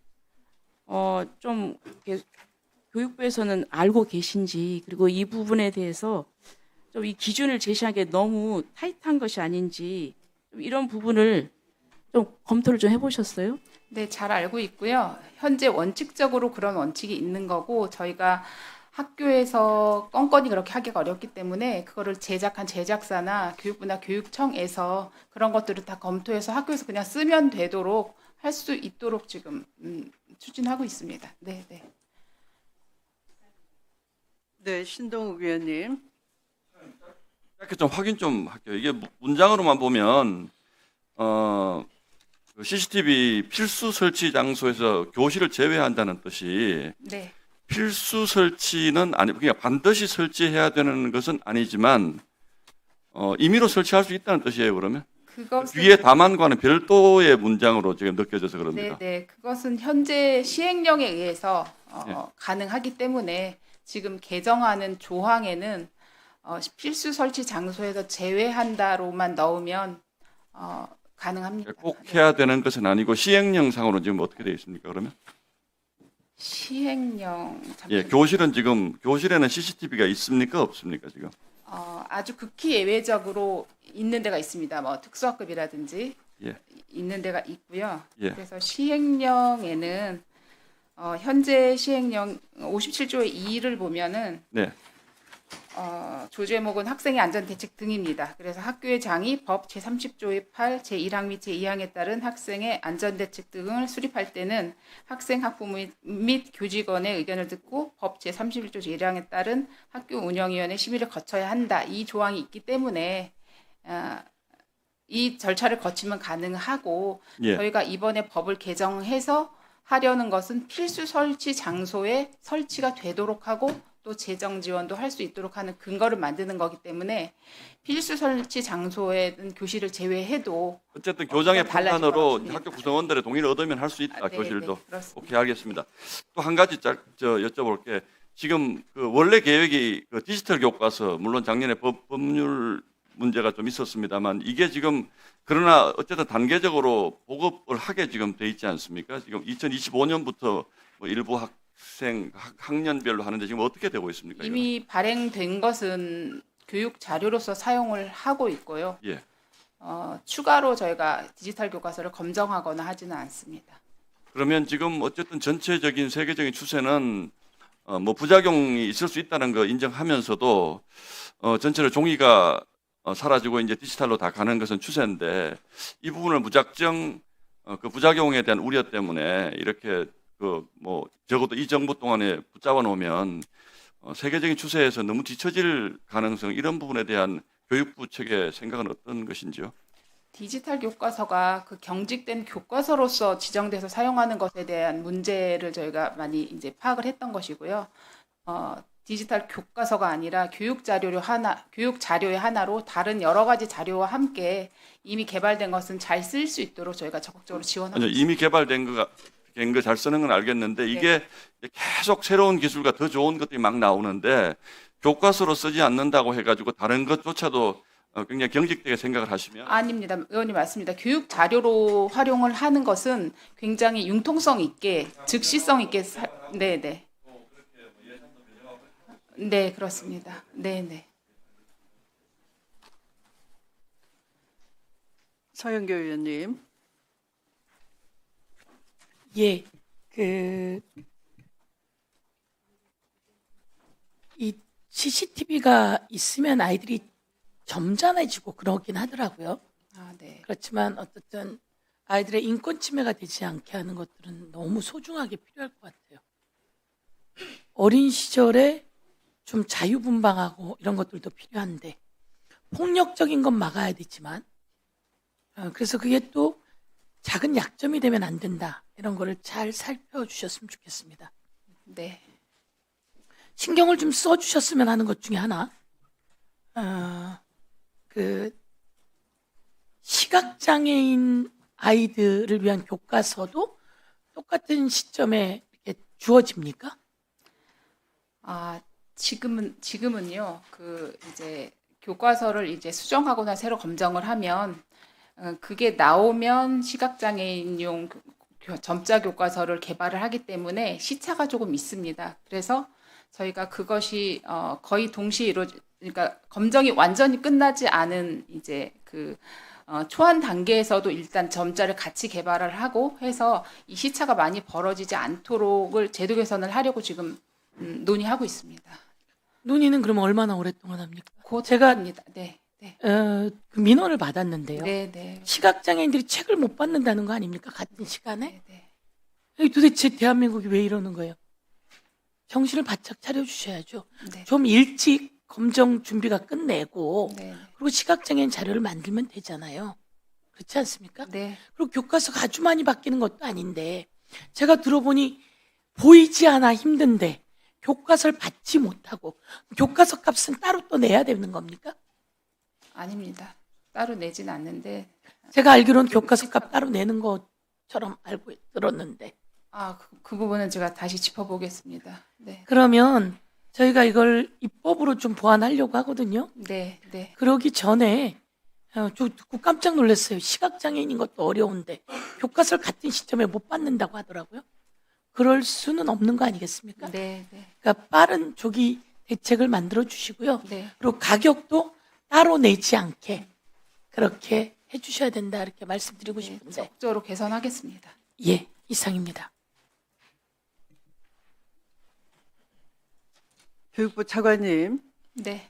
좀 이렇게 교육부에서는 알고 계신지 그리고 이 부분에 대해서 좀 이 기준을 제시하기에 너무 타이트한 것이 아닌지 좀 이런 부분을 좀 검토를 좀 해보셨어요? 네, 잘 알고 있고요. 현재 원칙적으로 그런 원칙이 있는 거고 저희가 학교에서 건건이 그렇게 하기가 어렵기 때문에 그거를 제작한 제작사나 교육부나 교육청에서 그런 것들을 다 검토해서 학교에서 그냥 쓰면 되도록 할 수 있도록 지금 추진하고 있습니다. 네, 네. 네, 신동욱 위원님. 이렇게 좀 확인 좀 할게요. 이게 문장으로만 보면 CCTV 필수 설치 장소에서 교실을 제외한다는 뜻이 네. 필수 설치는 아니 그러니까 반드시 설치해야 되는 것은 아니지만 임의로 설치할 수 있다는 뜻이에요. 그러면 뒤에 다만과는 별도의 문장으로 지금 느껴져서 그럽니다. 네, 네. 그것은 현재 시행령에 의해서 네. 가능하기 때문에 지금 개정하는 조항에는 필수 설치 장소에서 제외한다로만 넣으면 가능합니다. 꼭 해야 되는 것은 아니고 시행령상으로 지금 어떻게 되어 있습니까? 그러면 시행령 예, 교실에는 CCTV가 있습니까? 없습니까? 지금 아주 극히 예외적으로 있는 데가 있습니다. 뭐 특수학급이라든지 예. 있는 데가 있고요. 예. 그래서 시행령에는 현재 시행령 57조의 2를 보면은 네. 조제목은 학생의 안전대책 등입니다. 그래서 학교의 장이 법 제30조의 8, 제1항 및 제2항에 따른 학생의 안전대책 등을 수립할 때는 학생, 학부모 및 교직원의 의견을 듣고 법 제31조 제1항에 따른 학교 운영위원회 심의를 거쳐야 한다. 이 조항이 있기 때문에 이 절차를 거치면 가능하고 예. 저희가 이번에 법을 개정해서 하려는 것은 필수 설치 장소에 설치가 되도록 하고 또 재정 지원도 할 수 있도록 하는 근거를 만드는 거기 때문에 필수 설치 장소에는 교실을 제외해도 어쨌든 교장의 달라질 판단으로 건 없습니다. 학교 구성원들의 동의를 얻으면 할 수 있다. 네, 교실도. 네, 그렇습니다. 오케이, 알겠습니다. 또 한 가지 여쭤볼게. 지금 원래 계획이 디지털 교과서 물론 작년에 법률 문제가 좀 있었습니다만 이게 지금 그러나 어쨌든 단계적으로 보급을 하게 지금 돼 있지 않습니까? 지금 2025년부터 일부 학년별로 하는데 지금 어떻게 되고 있습니까? 이미 발행된 것은 교육 자료로서 사용을 하고 있고요. 예. 추가로 저희가 디지털 교과서를 검정하거나 하지는 않습니다. 그러면 지금 어쨌든 전체적인 세계적인 추세는 뭐 부작용이 있을 수 있다는 거 인정하면서도 전체로 종이가 사라지고 이제 디지털로 다 가는 것은 추세인데 이 부분을 무작정 그 부작용에 대한 우려 때문에 이렇게 뭐 적어도 이 정부 동안에 붙잡아 놓으면 세계적인 추세에서 너무 뒤처질 가능성 이런 부분에 대한 교육부 측의 생각은 어떤 것인지요? 디지털 교과서가 그 경직된 교과서로서 지정돼서 사용하는 것에 대한 문제를 저희가 많이 이제 파악을 했던 것이고요. 디지털 교과서가 아니라 교육 자료의 하나로 다른 여러 가지 자료와 함께 이미 개발된 것은 잘 쓸 수 있도록 저희가 적극적으로 지원하고 아니요, 있습니다. 이미 개발된 거 잘 쓰는 건 알겠는데 이게 계속 새로운 기술과 더 좋은 것들이 막 나오는데 교과서로 쓰지 않는다고 해가지고 다른 것조차도 굉장히 경직되게 생각을 하시면 아닙니다. 의원님 맞습니다. 교육 자료로 활용을 하는 것은 굉장히 융통성 있게, 즉시성 있게, 네네. 네, 그렇습니다. 네네. 서영교 의원님. 예, 이 CCTV가 있으면 아이들이 점잖아지고 그러긴 하더라고요. 아, 네. 그렇지만 어쨌든 아이들의 인권 침해가 되지 않게 하는 것들은 너무 소중하게 필요할 것 같아요. 어린 시절에 좀 자유분방하고 이런 것들도 필요한데 폭력적인 건 막아야 되지만 그래서 그게 또 작은 약점이 되면 안 된다. 이런 거를 잘 살펴주셨으면 좋겠습니다. 네. 신경을 좀 써주셨으면 하는 것 중에 하나, 시각장애인 아이들을 위한 교과서도 똑같은 시점에 이렇게 주어집니까? 아, 지금은요. 이제 교과서를 이제 수정하거나 새로 검정을 하면 그게 나오면 시각장애인용 점자 교과서를 개발을 하기 때문에 시차가 조금 있습니다. 그래서 저희가 그것이 거의 동시에 그러니까 검정이 완전히 끝나지 않은 이제 초안 단계에서도 일단 점자를 같이 개발을 하고 해서 이 시차가 많이 벌어지지 않도록을 제도 개선을 하려고 지금 논의하고 있습니다. 논의는 그러면 얼마나 오랫동안 합니까? 제가 제가 네. 그 민원을 받았는데요. 네. 시각장애인들이 책을 못 받는다는 거 아닙니까? 같은 시간에? 네. 여기 도대체 대한민국이 왜 이러는 거예요? 정신을 바짝 차려주셔야죠. 네. 좀 일찍 검정 준비가 끝내고 네. 그리고 시각장애인 자료를 만들면 되잖아요. 그렇지 않습니까? 네. 그리고 교과서가 아주 많이 바뀌는 것도 아닌데 제가 들어보니 보이지 않아 힘든데 교과서를 받지 못하고 교과서 값은 따로 또 내야 되는 겁니까? 아닙니다. 따로 내진 않는데 제가 알기로는 교과서 값 따로 내는 것처럼 들었는데. 그 부분은 제가 다시 짚어보겠습니다. 네. 그러면 저희가 이걸 입법으로 좀 보완하려고 하거든요. 네. 그러기 전에 저 듣고 깜짝 놀랐어요. 시각장애인인 것도 어려운데 교과서를 같은 시점에 못 받는다고 하더라고요. 그럴 수는 없는 거 아니겠습니까? 네. 그러니까 빠른 조기 대책을 만들어 주시고요. 네. 그리고 가격도 따로 내지 않게 그렇게 해주셔야 된다 이렇게 말씀드리고 싶은데. 적극적으로 개선하겠습니다. 예, 이상입니다. 교육부 차관님. 네.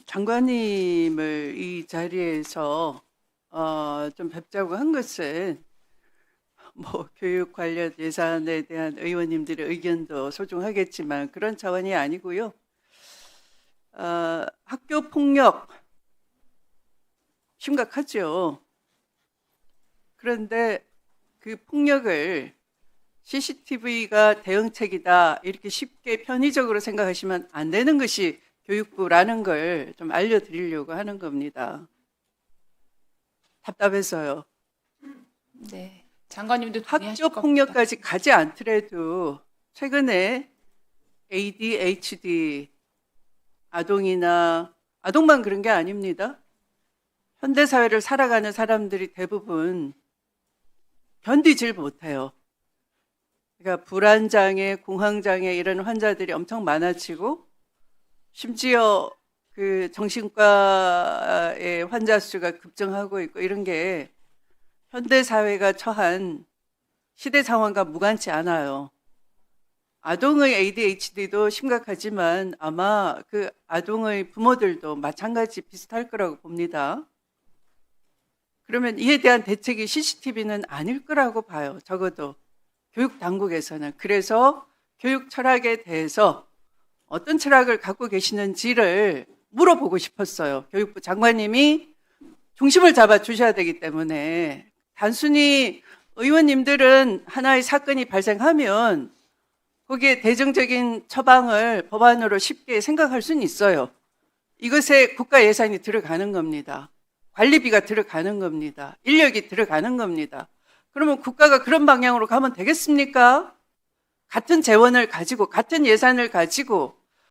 장관님을 이 자리에서 좀 뵙자고 한 것은 교육 관련 예산에 대한 의원님들의 의견도 소중하겠지만 그런 차원이 아니고요. 학교 폭력 심각하죠. 그런데 그 폭력을 CCTV가 대응책이다 이렇게 쉽게 편의적으로 생각하시면 안 되는 것이 교육부라는 걸 좀 알려드리려고 하는 겁니다. 답답해서요. 네. 장관님도 학교 폭력까지 가지 않더라도 최근에 ADHD 아동만 그런 게 아닙니다. 현대 사회를 살아가는 사람들이 대부분 견디질 못해요. 그러니까 불안장애, 공황장애 이런 환자들이 엄청 많아지고 심지어 그 정신과의 환자 수가 급증하고 있고 이런 게 현대 사회가 처한 시대 상황과 무관치 않아요. 아동의 ADHD도 심각하지만 아마 그 아동의 부모들도 마찬가지 비슷할 거라고 봅니다. 그러면 이에 대한 대책이 CCTV는 아닐 거라고 봐요. 적어도 교육 당국에서는. 그래서 교육 철학에 대해서 어떤 철학을 갖고 계시는지를 물어보고 싶었어요. 교육부 장관님이 중심을 잡아 주셔야 되기 때문에 단순히 의원님들은 하나의 사건이 발생하면 거기에 대정적인 처방을 법안으로 쉽게 생각할 수는 있어요. 이것에 국가 예산이 들어가는 겁니다. 관리비가 들어가는 겁니다. 인력이 들어가는 겁니다. 그러면 국가가 그런 방향으로 가면 되겠습니까? 같은 재원을 가지고 같은 예산을 가지고